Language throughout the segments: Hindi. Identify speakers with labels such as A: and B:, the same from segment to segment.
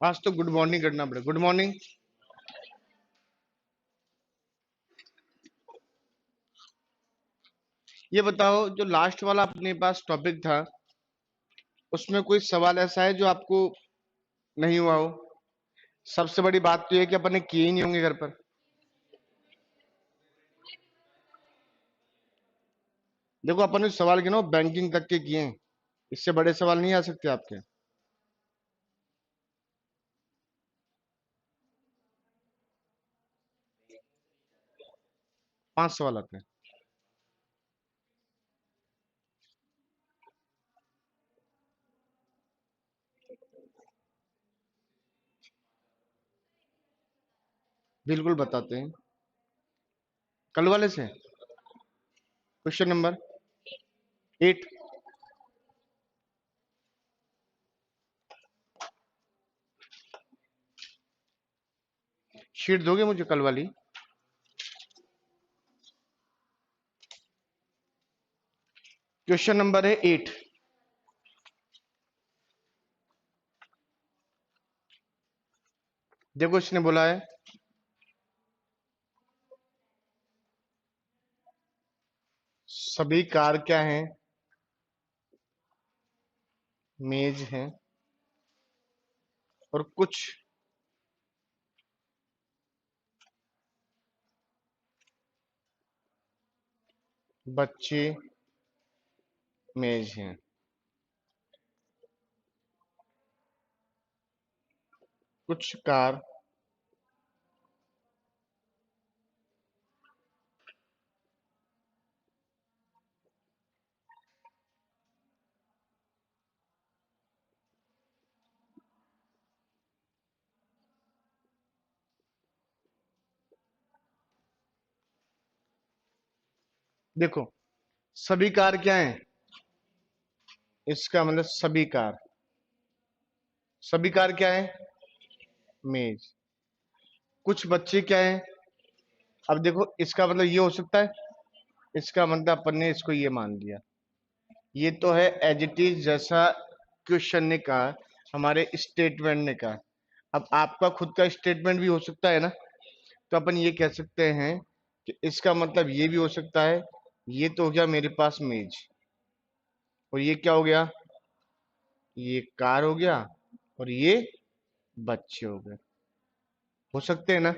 A: आज तो गुड मॉर्निंग करना पड़ेगा। Good morning. ये बताओ, जो लास्ट वाला अपने पास टॉपिक था, उसमें कोई सवाल ऐसा है जो आपको नहीं हुआ हो? सबसे बड़ी बात तो ये है कि अपन ने किए ही नहीं होंगे घर पर। देखो, अपन ने सवाल किए ना, बैंकिंग तक के किए हैं। इससे बड़े सवाल नहीं आ सकते आपके। 5 सवाल आते हैं। बिल्कुल बताते हैं। कल वाले से क्वेश्चन नंबर 8। शीट दोगे मुझे कल वाली? क्वेश्चन नंबर है 8। देखो, इसने बोला है सभी कार क्या हैं? मेज हैं। और कुछ बच्चे मेज हैं। कुछ कार। देखो, सभी कार क्या हैं? इसका मतलब सभी कार क्या है? मेज। कुछ बच्चे क्या हैं? अब देखो, इसका मतलब ये हो सकता है, इसका मतलब अपन ने इसको ये मान लिया। ये तो है एज इट इज, जैसा क्वेश्चन ने कहा, हमारे स्टेटमेंट ने कहा। अब आपका खुद का स्टेटमेंट भी हो सकता है ना। तो अपन ये कह सकते हैं कि इसका मतलब ये भी हो सकता है। ये तो हो गया मेरे पास मेज। और ये क्या हो गया? ये कार हो गया। और ये बच्चे हो गए। हो सकते हैं ना।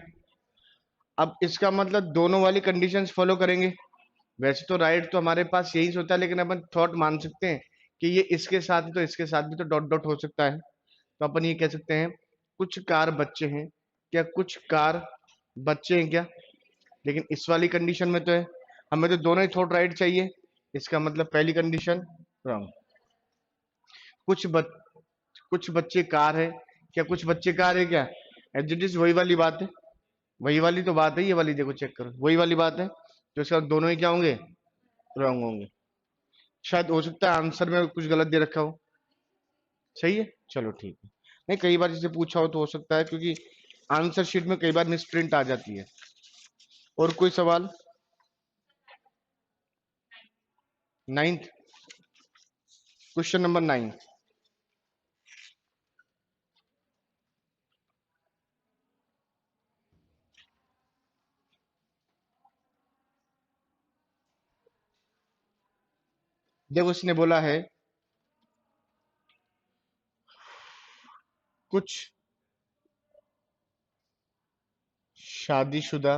A: अब इसका मतलब दोनों वाली कंडीशंस फॉलो करेंगे। वैसे तो राइट तो हमारे पास यही सोचा, लेकिन अपन थॉट मान सकते हैं कि ये इसके साथ है तो इसके साथ भी तो डॉट डॉट हो सकता है। तो अपन ये कह सकते हैं कुछ कार बच्चे हैं। क्या कुछ कार बच्चे हैं क्या? लेकिन इस वाली कंडीशन में तो है, हमें तो दोनों ही थॉट राइट चाहिए। इसका मतलब पहली कंडीशन रॉन्ग। कुछ बच, कुछ बच्चे कार है। क्या कुछ बच्चे कार है क्या? एडजेक्टिव वही वाली बात है। वही वाली तो बात है, ये वाली देखो, चेक करो, वही वाली बात है। तो इसका दोनों ही क्या होंगे? रॉन्ग होंगे। शायद हो सकता है आंसर में कुछ गलत दे रखा हो। सही है, चलो ठीक है। नहीं, कई बार जिसे पूछा हो तो हो सकता है, क्योंकि आंसर शीट में कई बार मिसप्रिंट आ जाती है। और कोई सवाल? 9th, question number 9। देखो, उसने बोला है कुछ शादीशुदा,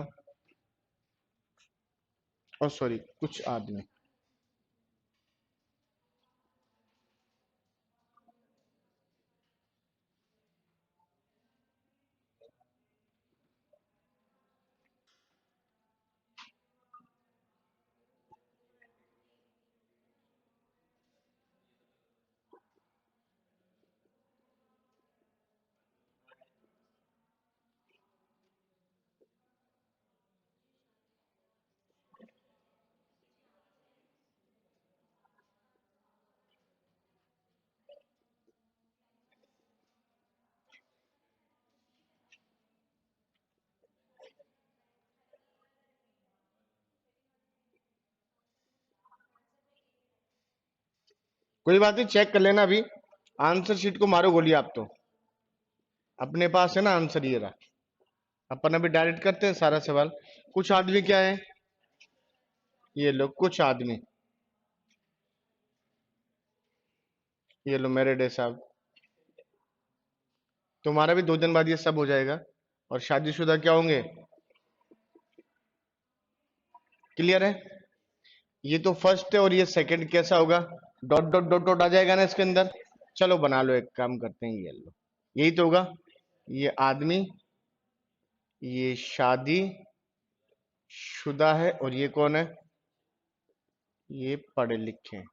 A: और सॉरी, कुछ आदमी। कोई बात नहीं, चेक कर लेना अभी। आंसर शीट को मारो गोली आप तो। अपने पास है ना आंसर ये रहा। अपन अभी डायरेक्ट करते हैं सारा सवाल। कुछ आदमी क्या है, ये लो कुछ आदमी, ये लो मेरे डे साहब, तुम्हारा भी 2 दिन बाद ये सब हो जाएगा। और शादीशुदा क्या होंगे, क्लियर है। ये तो फर्स्ट है और ये सेकंड कैसा होगा, डॉट डॉट डॉट डॉट आ जाएगा ना इसके अंदर। चलो बना लो, एक काम करते हैं, ये लो यही तो होगा। ये आदमी, ये शादी शुदा है, और ये कौन है, ये पढ़े लिखे हैं।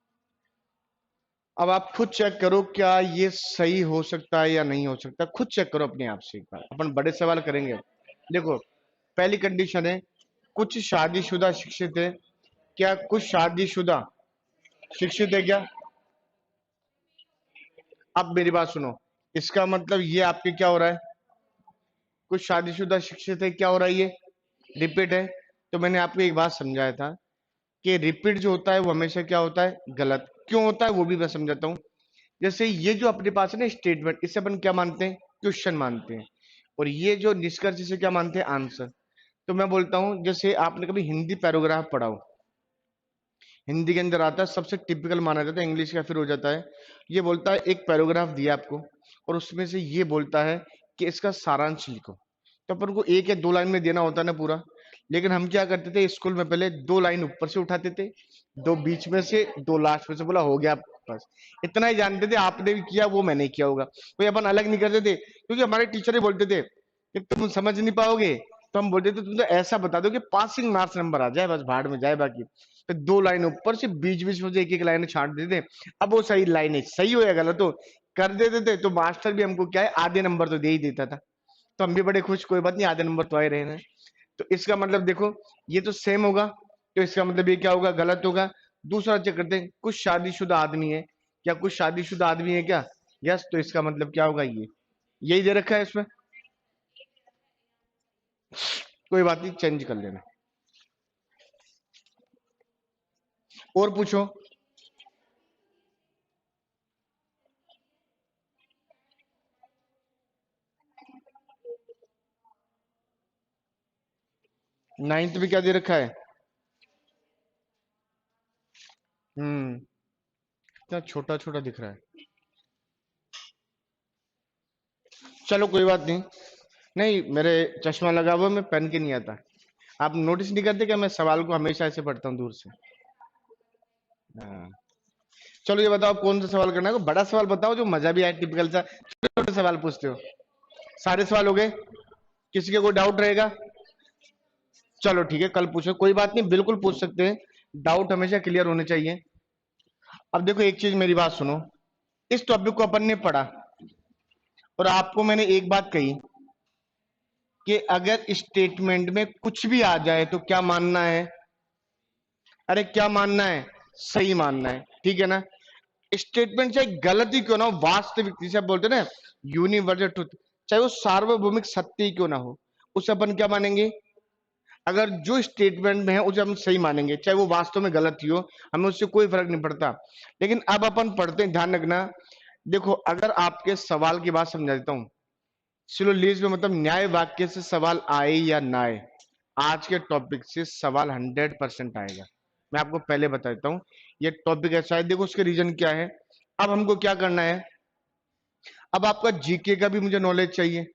A: अब आप खुद चेक करो क्या ये सही हो सकता है या नहीं हो सकता, खुद चेक करो अपने आप से एक बार, अपन बड़े सवाल करेंगे। देखो, पहली कंडीशन है कुछ शादीशुदा शिक्षित है। क्या कुछ शादीशुदा शिक्षित है क्या। अब मेरी बात सुनो, इसका मतलब ये आपके क्या हो रहा है, कुछ शादीशुदा शिक्षित है, क्या हो रहा है, ये रिपीट है। तो मैंने आपको एक बात समझाया था कि रिपीट जो होता है वो हमेशा क्या होता है, गलत क्यों होता है वो भी मैं समझाता हूँ। जैसे ये जो अपने पास है ना स्टेटमेंट, इसे अपन क्या मानते हैं, क्वेश्चन मानते हैं। और ये जो निष्कर्ष, इसे क्या मानते हैं, आंसर। तो मैं बोलता हूं, जैसे आपने कभी हिंदी पैराग्राफ पढ़ा हो, हिंदी के अंदर आता है, सबसे टिपिकल माना जाता है, इंग्लिश का फिर हो जाता है। ये बोलता है एक पैराग्राफ दिया आपको, और उसमें से ये बोलता है कि इसका सारांश लिखो। तो अपन को 1 या 2 लाइन में देना होता है ना पूरा। लेकिन हम क्या करते थे स्कूल में, पहले 2 लाइन ऊपर से उठाते थे, 2 बीच में से, 2 लास्ट में से, बोला हो गया। बस इतना ही जानते थे, आपने भी किया वो मैंने किया होगा, कोई अपन अलग नहीं करते थे, क्योंकि हमारे टीचर ही बोलते थे कि तुम समझ नहीं पाओगे। तो हम बोलते थे तुम तो ऐसा बता दो कि पासिंग मार्क्स नंबर आ जाए, बस भाड़ में जाए बाकी। तो 2 लाइन ऊपर से, बीच बीच में से एक एक लाइन छांट देते। अब वो सही लाइन है, सही हो या गलत हो, कर देते थे, तो मास्टर भी हमको क्या है, आधे नंबर तो दे ही देता था। तो हम भी बड़े खुश, कोई बात नहीं, आधे नंबर तो आए रहे हैं। तो इसका मतलब देखो, ये तो सेम होगा, तो इसका मतलब ये क्या होगा, गलत होगा। दूसरा चेक करते हैं, कुछ शादीशुदा आदमी है, क्या कुछ शादीशुदा आदमी है क्या, यस। तो इसका मतलब क्या होगा, ये यही दे रखा है इसमें, कोई बात नहीं, चेंज कर लेना। और पूछो। 9th में क्या दे रखा है, इतना छोटा छोटा दिख रहा है। चलो कोई बात नहीं, नहीं मेरे चश्मा लगा हुआ, मैं पहन के नहीं आता। आप नोटिस नहीं करते क्या, मैं सवाल को हमेशा ऐसे पढ़ता हूँ दूर से। हाँ। चलो ये बताओ कौन सा सवाल करना है, कोई बड़ा सवाल बताओ जो मजा भी आए, टिपिकल सा। छोटे छोटे सवाल पूछते हो, सारे सवाल हो गए, किसी के कोई डाउट रहेगा। चलो ठीक है, कल पूछो, कोई बात नहीं, बिल्कुल पूछ सकते हैं, डाउट हमेशा क्लियर होने चाहिए। अब देखो एक चीज मेरी बात सुनो, इस टॉपिक को अपन ने पढ़ा, और आपको मैंने एक बात कही कि अगर स्टेटमेंट में कुछ भी आ जाए तो क्या मानना है, अरे क्या मानना है, सही मानना है, ठीक है ना। स्टेटमेंट चाहे गलत ही क्यों ना हो, वास्तविक जिसे आप बोलते हैं ना, यूनिवर्सल ट्रुथ, चाहे वो सार्वभौमिक सत्य ही क्यों ना हो, उसे अपन क्या मानेंगे, अगर जो स्टेटमेंट में है उसे हम सही मानेंगे, चाहे वो वास्तव में गलत ही हो, हमें उससे कोई फर्क नहीं पड़ता। लेकिन अब अपन पढ़ते हैं, ध्यान रखना। देखो अगर आपके सवाल की बात समझा देता हूं, सिलोलीज में मतलब न्याय वाक्य से सवाल आए या ना आए, आज के टॉपिक से सवाल 100% आएगा। मैं आपको पहले बता देता हूँ, ये टॉपिक ऐसा है, देखो उसके रीजन क्या है। अब हमको क्या करना है, अब आपका जीके का भी मुझे नॉलेज चाहिए।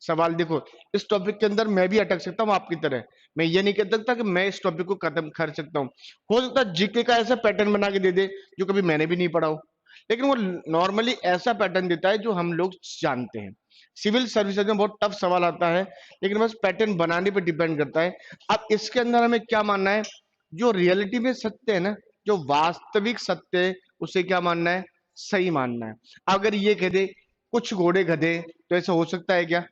A: सवाल देखो, इस टॉपिक के अंदर मैं भी अटक सकता हूँ आपकी तरह, मैं ये नहीं कह सकता कि मैं इस टॉपिक को खत्म कर सकता हूँ। हो सकता है जीके का ऐसा पैटर्न बना के दे दे जो कभी मैंने भी नहीं पढ़ा हो, लेकिन वो नॉर्मली ऐसा पैटर्न देता है जो हम लोग जानते हैं। सिविल सर्विसेज में बहुत टफ सवाल आता है, लेकिन बस पैटर्न बनाने पर डिपेंड करता है। अब इसके अंदर हमें क्या मानना है, जो रियलिटी में सत्य है ना, जो वास्तविक सत्य है, उसे क्या मानना है, सही मानना है। अगर ये कह दे कुछ घोड़े गधे, तो ऐसा हो सकता है क्या,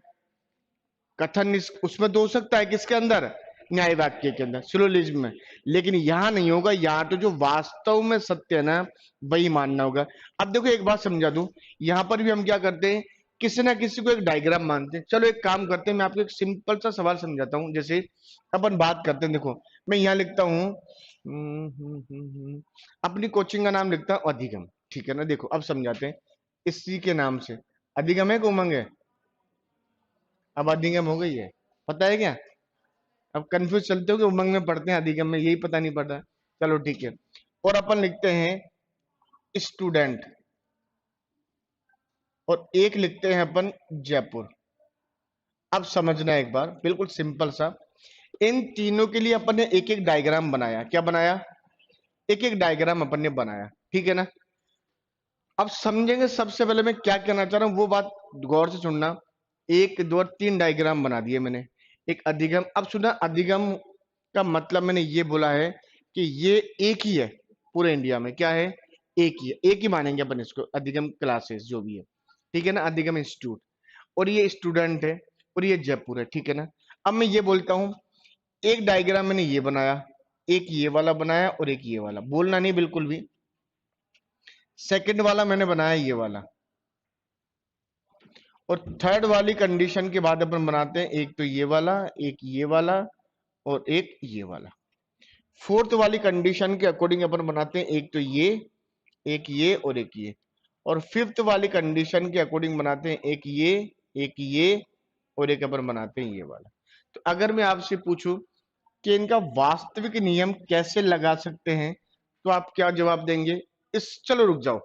A: कथन उसमें तो हो सकता है किसके अंदर, न्याय वाक्य के अंदर, सिलोजिज्म में। लेकिन यहां नहीं होगा, यहां तो जो वास्तव में सत्य है ना, वही मानना होगा। अब देखो एक बात समझा दूं, यहां पर भी हम क्या करते हैं, किसी ना किसी को एक डायग्राम मानते हैं। चलो एक काम करते हैं, मैं आपको एक सिंपल सा सवाल समझाता हूं। जैसे अपन बात करते हैं, देखो मैं यहां लिखता हूं, अपनी कोचिंग का नाम लिखता हूं अधिगम, ठीक है ना। देखो अब समझाते हैं, इसी के नाम से, अधिगम है कि उमंग है, अब अधिगम हो गई है, पता है क्या? अब कंफ्यूज चलते हो कि उमंग में पढ़ते हैं अधिगम में, यही पता नहीं पड़ रहा। चलो ठीक है। और अपन लिखते हैं स्टूडेंट, और एक लिखते हैं अपन जयपुर। अब समझना एक बार, बिल्कुल सिंपल सा। इन तीनों के लिए अपन ने एक एक डायग्राम बनाया। क्या बनाया? एक एक डायग्राम अपन ने बनाया, ठीक है ना? अब समझेंगे। सबसे पहले मैं क्या कहना चाह रहा हूं वो बात गौर से सुनना। एक दो और तीन डायग्राम बना दिए मैंने, एक अधिगम। अब सुना, अधिगम का मतलब मैंने ये बोला है कि ये एक ही है पूरे इंडिया में। क्या है? एक ही है, एक ही मानेंगे अपन इसको, अधिगम क्लासेस जो भी है, ठीक है ना, अधिगम इंस्टीट्यूट। और ये स्टूडेंट है, और ये जयपुर है, ठीक है ना? अब मैं ये बोलता हूं, एक डायग्राम मैंने ये बनाया, एक ये वाला बनाया, और एक ये वाला। बोलना नहीं बिल्कुल भी। सेकंड वाला मैंने बनाया ये वाला, और थर्ड वाली कंडीशन के बाद अपन बनाते हैं एक तो ये वाला, एक ये वाला, और एक ये वाला। फोर्थ वाली कंडीशन के अकॉर्डिंग अपन बनाते हैं एक तो ये, एक ये, और एक ये। और फिफ्थ वाली कंडीशन के अकॉर्डिंग बनाते हैं एक ये, एक ये, और एक अपन बनाते हैं ये वाला। तो अगर मैं आपसे पूछूं कि इनका वास्तविक नियम कैसे लगा सकते हैं, तो आप क्या जवाब देंगे? चलो रुक जाओ,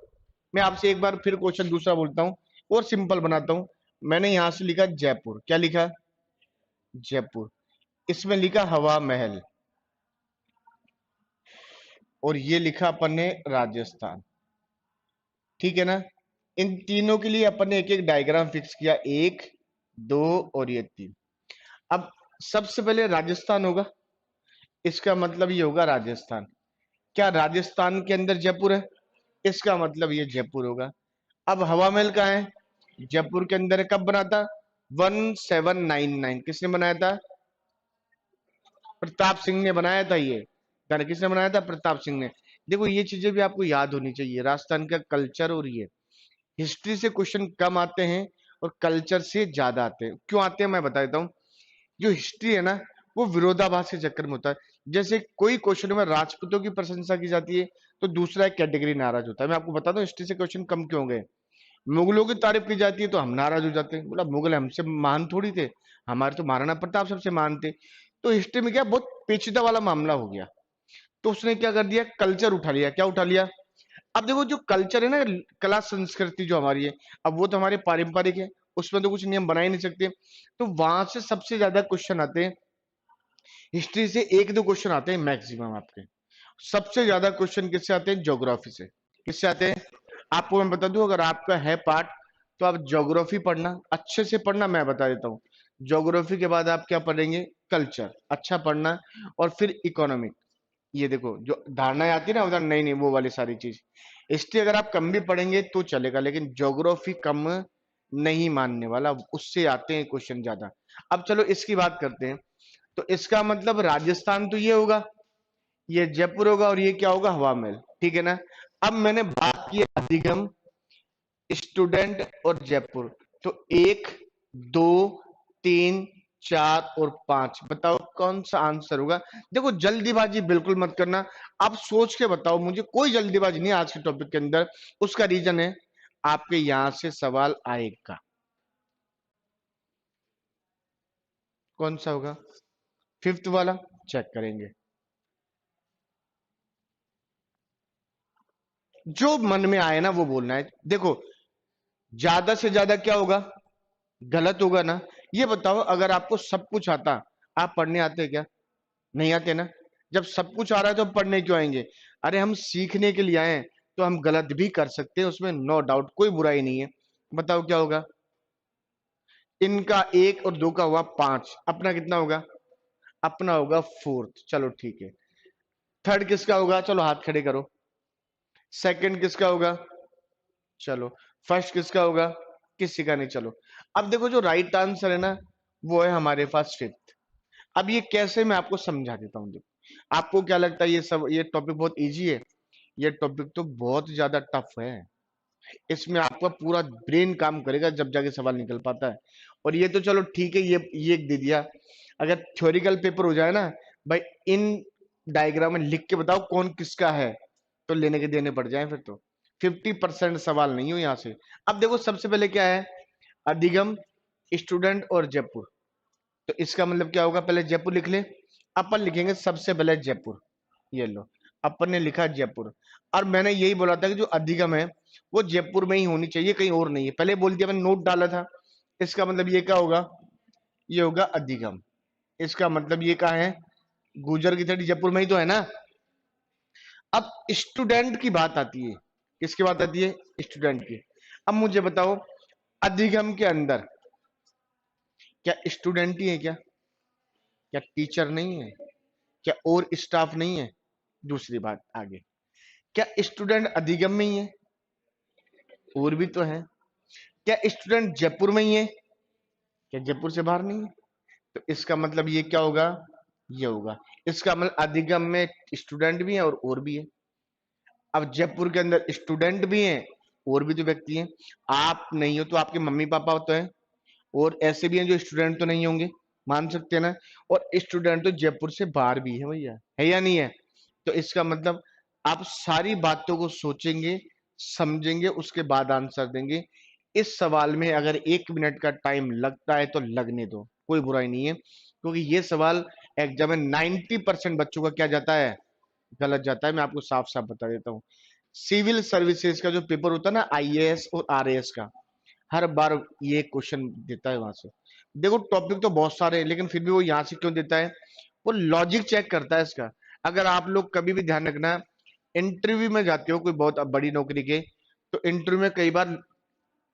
A: मैं आपसे एक बार फिर क्वेश्चन दूसरा बोलता हूं और सिंपल बनाता हूं। मैंने यहां से लिखा जयपुर। क्या लिखा? जयपुर। इसमें लिखा हवा महल, और ये लिखा अपन ने राजस्थान, ठीक है ना? इन तीनों के लिए अपन ने एक एक डायग्राम फिक्स किया, एक, दो, और ये तीन। अब सबसे पहले राजस्थान होगा, इसका मतलब ये होगा राजस्थान। क्या राजस्थान के अंदर जयपुर है? इसका मतलब ये जयपुर होगा। अब हवा महल कहाँ है? जयपुर के अंदर है। कब बना था? 1799। किसने बनाया था? प्रताप सिंह ने बनाया था ये गाना। किसने बनाया था? प्रताप सिंह ने। देखो ये चीजें भी आपको याद होनी चाहिए, राजस्थान का कल्चर। और ये हिस्ट्री से क्वेश्चन कम आते हैं और कल्चर से ज्यादा आते हैं। क्यों आते हैं मैं बता देता हूँ। जो हिस्ट्री है ना, वो विरोधाभास के चक्कर में होता है। जैसे कोई क्वेश्चन में राजपूतों की प्रशंसा की जाती है, तो दूसरा एक कैटेगरी नाराज होता है। मैं आपको बता दूं हिस्ट्री से क्वेश्चन कम क्यों गए। मुगलों की तारीफ की जाती है तो हम नाराज हो जाते हैं, बोला मुगल हमसे महान थोड़ी थे, हमारे तो महाराणा प्रताप सबसे महान थे। तो हिस्ट्री में क्या बहुत पेचीदा वाला मामला हो गया। तो उसने क्या कर दिया? कल्चर उठा लिया। क्या उठा लिया? अब देखो जो कल्चर है ना, कला संस्कृति जो हमारी है, अब वो तो हमारे पारंपरिक है, उसमें तो कुछ नियम बना ही नहीं सकते। तो वहां से सबसे ज्यादा क्वेश्चन आते हैं। हिस्ट्री से एक दो क्वेश्चन आते हैं मैक्सिमम आपके। सबसे ज्यादा क्वेश्चन किससे आते हैं? ज्योग्राफी से। किससे आते हैं? आपको मैं बता दूं, अगर आपका है पार्ट, तो आप ज्योग्राफी पढ़ना, अच्छे से पढ़ना। मैं बता देता हूँ, ज्योग्राफी के बाद आप क्या पढ़ेंगे? कल्चर, अच्छा पढ़ना। और फिर इकोनॉमिक। ये देखो जो धारणाएं आती है ना उधर, नहीं नहीं वो वाली सारी चीज। हिस्ट्री अगर आप कम भी पढ़ेंगे तो चलेगा, लेकिन ज्योग्राफी कम नहीं मानने वाला, उससे आते हैं क्वेश्चन ज्यादा। अब चलो इसकी बात करते हैं। तो इसका मतलब राजस्थान तो ये होगा, ये जयपुर होगा, और ये क्या होगा? हवा महल, ठीक है ना? अब मैंने बात की अधिगम, स्टूडेंट और जयपुर। तो एक, दो, तीन, चार और पांच। बताओ कौन सा आंसर होगा? देखो जल्दीबाजी बिल्कुल मत करना, आप सोच के बताओ। मुझे कोई जल्दीबाजी नहीं आज के टॉपिक के अंदर। उसका रीजन है आपके यहां से सवाल आएगा। कौन सा होगा? फिफ्थ वाला। चेक करेंगे। जो मन में आए ना वो बोलना है। देखो ज्यादा से ज्यादा क्या होगा? गलत होगा ना। ये बताओ, अगर आपको सब कुछ आता, आप पढ़ने आते क्या? नहीं आते ना। जब सब कुछ आ रहा है तो हम पढ़ने क्यों आएंगे? अरे हम सीखने के लिए आए हैं, तो हम गलत भी कर सकते हैं, उसमें नो डाउट, कोई बुराई नहीं है। बताओ क्या होगा? इनका एक और दो का हुआ पांच, अपना कितना होगा? अपना होगा फोर्थ। चलो ठीक है। थर्ड किसका होगा? चलो हाथ खड़े करो। सेकंड किसका होगा? चलो। फर्स्ट किसका होगा? किसी का नहीं। चलो। अब देखो जो राइट आंसर है ना, वो है हमारे पास फिफ्थ। अब ये कैसे, मैं आपको समझा देता हूँ। देखो आपको क्या लगता है ये टॉपिक बहुत इजी है? ये टॉपिक तो बहुत ज्यादा टफ है। इसमें आपका पूरा ब्रेन काम करेगा जब जाके सवाल निकल पाता है। और ये तो चलो ठीक है, ये दे दिया। अगर थ्योरिकल पेपर हो जाए ना भाई, इन डायग्राम में लिख के बताओ कौन किसका है, तो लेने के देने पड़ जाए फिर तो। 50% सवाल नहीं हो यहां से। अब देखो सबसे पहले क्या है? अधिगम, स्टूडेंट और जयपुर। तो इसका मतलब क्या होगा, पहले जयपुर लिख ले। अपन लिखेंगे सबसे पहले जयपुर। ये लो, अपन ने लिखा जयपुर। और मैंने यही बोला था कि जो अधिगम है वो जयपुर में ही होनी चाहिए, कहीं और नहीं है। पहले बोल दिया, मैंने नोट डाला था। इसका मतलब ये क्या होगा, ये होगा अधिगम। इसका मतलब ये कहाँ है, गुजर की तड़ी जयपुर में ही तो है ना। अब स्टूडेंट की बात आती है, किसकी बात आती है, स्टूडेंट की। अब मुझे बताओ, अधिगम के अंदर क्या स्टूडेंट ही है क्या, क्या टीचर नहीं है, क्या और स्टाफ नहीं है। दूसरी बात आगे, क्या स्टूडेंट अधिगम में ही है, और भी तो है। क्या स्टूडेंट जयपुर में ही है, क्या जयपुर से बाहर नहीं है। तो इसका मतलब ये क्या होगा, ये होगा। इसका मतलब अधिगम में स्टूडेंट भी है और भी है। अब जयपुर के अंदर स्टूडेंट भी हैं और भी तो व्यक्ति हैं। आप नहीं हो तो आपके मम्मी पापा तो हैं, और ऐसे भी हैं जो स्टूडेंट तो नहीं होंगे, मान सकते हैं ना। और स्टूडेंट तो जयपुर से बाहर भी है भैया, है या नहीं है। तो इसका मतलब आप सारी बातों को सोचेंगे, समझेंगे, उसके बाद आंसर देंगे। इस सवाल में अगर 1 मिनट का टाइम लगता है तो लगने दो, कोई बुराई नहीं है, क्योंकि ये सवाल एग्जाम में 90% बच्चों का क्या जाता है, गलत जाता है। मैं आपको साफ साफ बता देता हूँ। सिविल सर्विसेज का जो पेपर होता है ना, आईएएस और आरएएस का, हर बार ये क्वेश्चन देता है वहां से। देखो टॉपिक तो बहुत सारे हैं, लेकिन फिर भी वो यहाँ से क्यों देता है, वो लॉजिक चेक करता है इसका। अगर आप लोग कभी भी ध्यान रखना, इंटरव्यू में जाते हो कोई बहुत बड़ी नौकरी के, तो इंटरव्यू में कई बार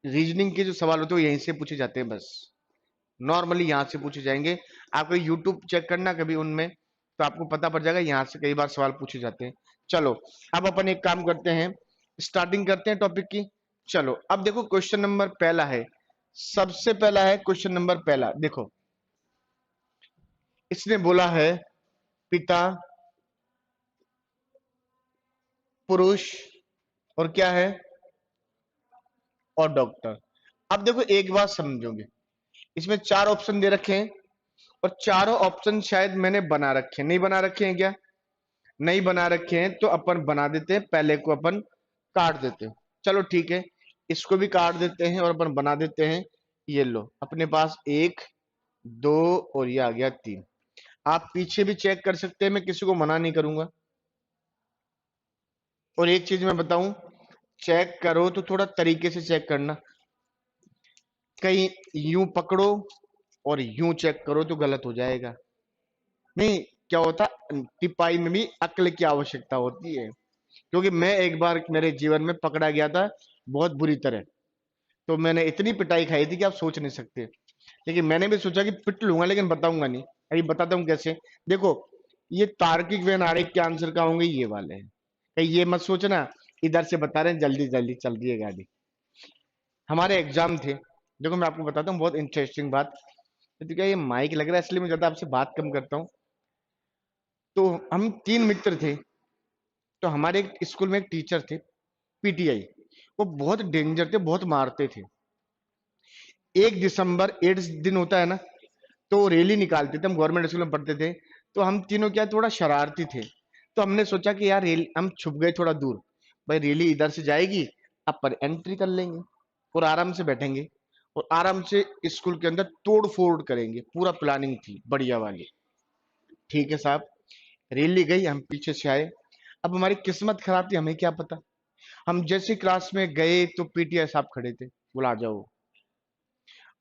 A: रीजनिंग के जो सवाल होते हैं वो यहीं से पूछे जाते हैं बस। नॉर्मली यहाँ से पूछे जाएंगे। आपको यूट्यूब चेक करना कभी उनमें, तो आपको पता पड़ जाएगा, यहाँ से कई बार सवाल पूछे जाते हैं। चलो, अब अपन एक काम करते हैं, स्टार्टिंग करते हैं टॉपिक की। चलो अब देखो, क्वेश्चन नंबर पहला है, सबसे पहला है क्वेश्चन नंबर पहला। देखो इसने बोला है, पिता, पुरुष, और क्या है, और डॉक्टर। अब देखो एक बात समझोगे, इसमें 4 ऑप्शन दे रखे हैं, और चारों ऑप्शन शायद मैंने बना रखे हैं, नहीं बना रखे हैं क्या, नहीं बना रखे हैं तो अपन बना देते हैं, पहले को अपन काट देते हैं। चलो ठीक है, इसको भी काट देते हैं और अपन बना देते हैं। ये लो अपने पास 1 2 और ये आ गया 3। आप पीछे भी चेक कर सकते हैं, मैं किसी को मना नहीं करूंगा। और एक चीज मैं बताऊं, चेक करो तो थोड़ा तरीके से चेक करना, कहीं यूं पकड़ो और यूं चेक करो तो गलत हो जाएगा। नहीं, क्या होता, टिपाई में भी अक्ल की आवश्यकता होती है। क्योंकि मैं एक बार मेरे जीवन में पकड़ा गया था बहुत बुरी तरह, तो मैंने इतनी पिटाई खाई थी कि आप सोच नहीं सकते। लेकिन मैंने भी सोचा कि पिट लूंगा, लेकिन बताऊंगा नहीं। अभी बताता हूँ कैसे। देखो, ये तार्किक व नारिक के आंसर का होंगे ये वाले हैं, कहीं ये मत सोचना इधर से बता रहे हैं जल्दी जल्दी चल रही है गाड़ी। हमारे एग्जाम थे, देखो मैं आपको बताता हूँ बहुत इंटरेस्टिंग बात। तो क्या ये माइक लग रहा है, इसलिए मैं ज्यादा आपसे बात कम करता हूँ। तो हम 3 मित्र थे। तो हमारे एक स्कूल में एक टीचर थे, पीटीआई। वो बहुत डेंजर थे, बहुत मारते थे। 1 दिसंबर एड्स दिन होता है ना, तो रैली निकालते थे। हम गवर्नमेंट स्कूल में पढ़ते थे, तो हम तीनों क्या थोड़ा शरारती थे। तो हमने सोचा कि यार रैली, हम छुप गए थोड़ा दूर, भाई रैली इधर से जाएगी, अपन एंट्री कर लेंगे और आराम से बैठेंगे, और आराम से स्कूल के अंदर तोड़ फोड़ करेंगे। पूरा प्लानिंग थी बढ़िया वाली। ठीक है साहब, रैली गई, हम पीछे से आए। अब हमारी किस्मत खराब थी, हमें क्या पता। हम जैसे क्लास में गए तो पीटीआई साहब खड़े थे, बोला आ जाओ।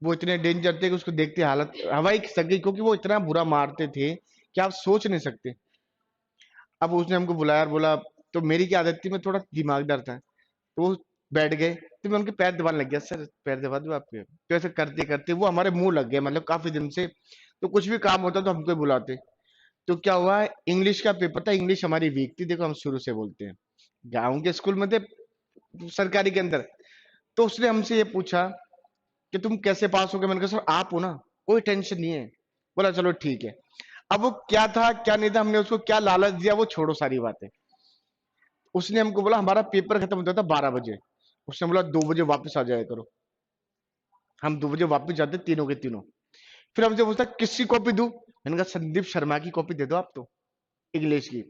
A: वो इतने डेंजर थे कि उसको देखते हालत हवाई खिसक गई, क्योंकि वो इतना बुरा मारते थे कि आप सोच नहीं सकते। अब उसने हमको बुलाया और बोला, तो मेरी क्या आदत थी, मैं थोड़ा दिमागदार था, तो वो बैठ गए। तो मैं उनके पैर दबाने लग गया, सर पैर दबा दो आपके। तो ऐसे करते करते वो हमारे मुंह लग गए, मतलब काफी दिन से। तो कुछ भी काम होता तो हमको ही बुलाते। तो क्या हुआ, इंग्लिश का पेपर था, इंग्लिश हमारी वीक थी, देखो हम शुरू से बोलते हैं, गाँव के स्कूल में थे, सरकारी के अंदर। तो उसने हमसे ये पूछा कि तुम कैसे पास हो गए। मैंने कहा सर आप हो ना, कोई टेंशन नहीं है। बोला चलो ठीक है। अब वो क्या था क्या नहीं था, हमने उसको क्या लालच दिया, वो छोड़ो सारी बातें। उसने हमको बोला हमारा पेपर खत्म होता था 12 बजे, उसने बोला 2 बजे वापस आ जाया करो। हम 2 बजे वापस जाते तीनों के तीनों। फिर हमसे पूछता किसकी कॉपी दूं, मैंने कहा संदीप शर्मा की कॉपी दे दो आप तो, इंग्लिश की।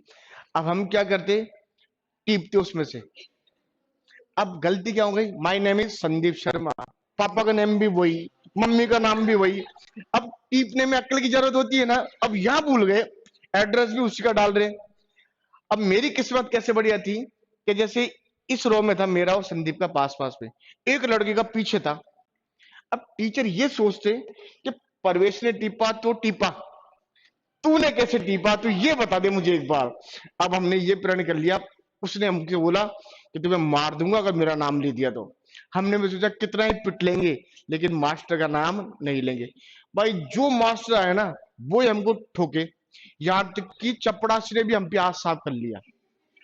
A: अब हम क्या करते, टीपते उसमें से। अब गलती क्या हो गई, my name is Sandeep Sharma, पापा का नेम भी वही, मम्मी का नाम भी वही। अब टीपने में अक्ल की जरूरत होती है ना, अब यहाँ भूल गए, एड्रेस भी उसी का डाल रहे। अब मेरी किस्मत कैसे बढ़िया थी कि जैसे इस रो में था मेरा और संदीप का पास पास में, एक लड़के का पीछे था। अब टीचर ये सोचते कि परवेश ने टीपा तो टीपा, तूने कैसे टीपा, तो ये बता दे मुझे एक बार। अब हमने ये प्रण कर लिया, उसने हमको बोला कि तुम्हें मार दूंगा अगर मेरा नाम ले दिया तो। हमने भी सोचा कितना ही पिट लेंगे लेकिन मास्टर का नाम नहीं लेंगे। भाई जो मास्टर आया ना वो ही हमको ठोके, यहाँ तक कि चपड़ासी ने भी हम पे हाथ साफ कर लिया।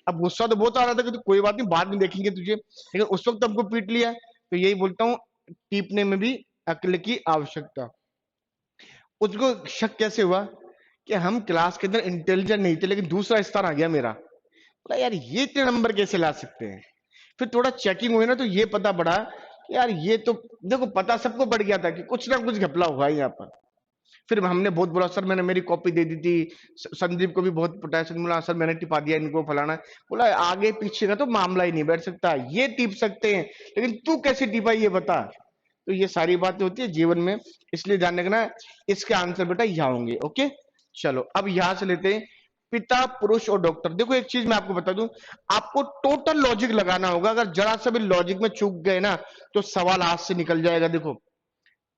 A: अब गुस्सा तो बहुत आ रहा था कि तो कोई बात नहीं बाद में देखेंगे तुझे, लेकिन उस वक्त हमको पीट लिया। तो यही बोलता हूँ, टीपने में भी अक्ल की आवश्यकता। उसको शक कैसे हुआ कि हम क्लास के अंदर इंटेलिजेंट नहीं थे लेकिन दूसरा स्थान आ गया मेरा। बोला यार ये इतने नंबर कैसे ला सकते हैं। फिर थोड़ा चेकिंग हुई ना तो ये पता पड़ा कि यार ये तो, देखो पता सबको पड़ गया था कि कुछ ना कुछ घपला हुआ है यहाँ पर। फिर हमने बहुत बोला सर मैंने मेरी कॉपी दे दी थी, संदीप को भी बहुत पटाया, संदीप बोला सर मैंने टिपा दिया इनको फलाना। बोला आगे पीछे का तो मामला ही नहीं बैठ सकता, ये टिप सकते हैं लेकिन तू कैसे टिपा ये बता। तो ये सारी बातें होती है जीवन में, इसलिए ध्यान रखना। इसके आंसर बेटा यहाँ होंगे। ओके चलो अब यहां से लेते हैं पिता पुरुष और डॉक्टर। देखो एक चीज मैं आपको बता दूं, आपको टोटल लॉजिक लगाना होगा, अगर जरा सा भी लॉजिक में चूक गए ना तो सवाल हाथ से निकल जाएगा। देखो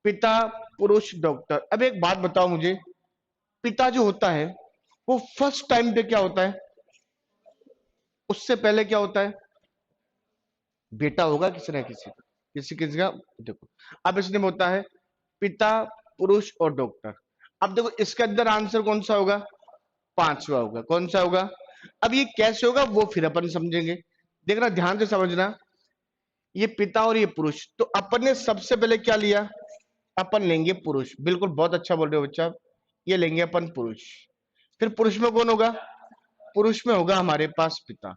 A: पिता पुरुष डॉक्टर, अब एक बात बताओ मुझे, पिता जो होता है वो फर्स्ट टाइम पे क्या होता है, उससे पहले क्या होता है, बेटा होगा किसी ना किसी का, किसी किसी का। देखो अब इसमें होता है पिता पुरुष और डॉक्टर। अब देखो इसके अंदर आंसर कौन सा होगा, पांचवा होगा। कौन सा होगा, अब ये कैसे होगा वो फिर अपन समझेंगे। देखना ध्यान से समझना, ये पिता और ये पुरुष, तो अपन ने सबसे पहले क्या लिया, अपन लेंगे पुरुष। बिल्कुल बहुत अच्छा बोल रहे हो बच्चा, ये लेंगे अपन पुरुष। फिर पुरुष में कौन होगा, पुरुष में होगा हमारे पास पिता।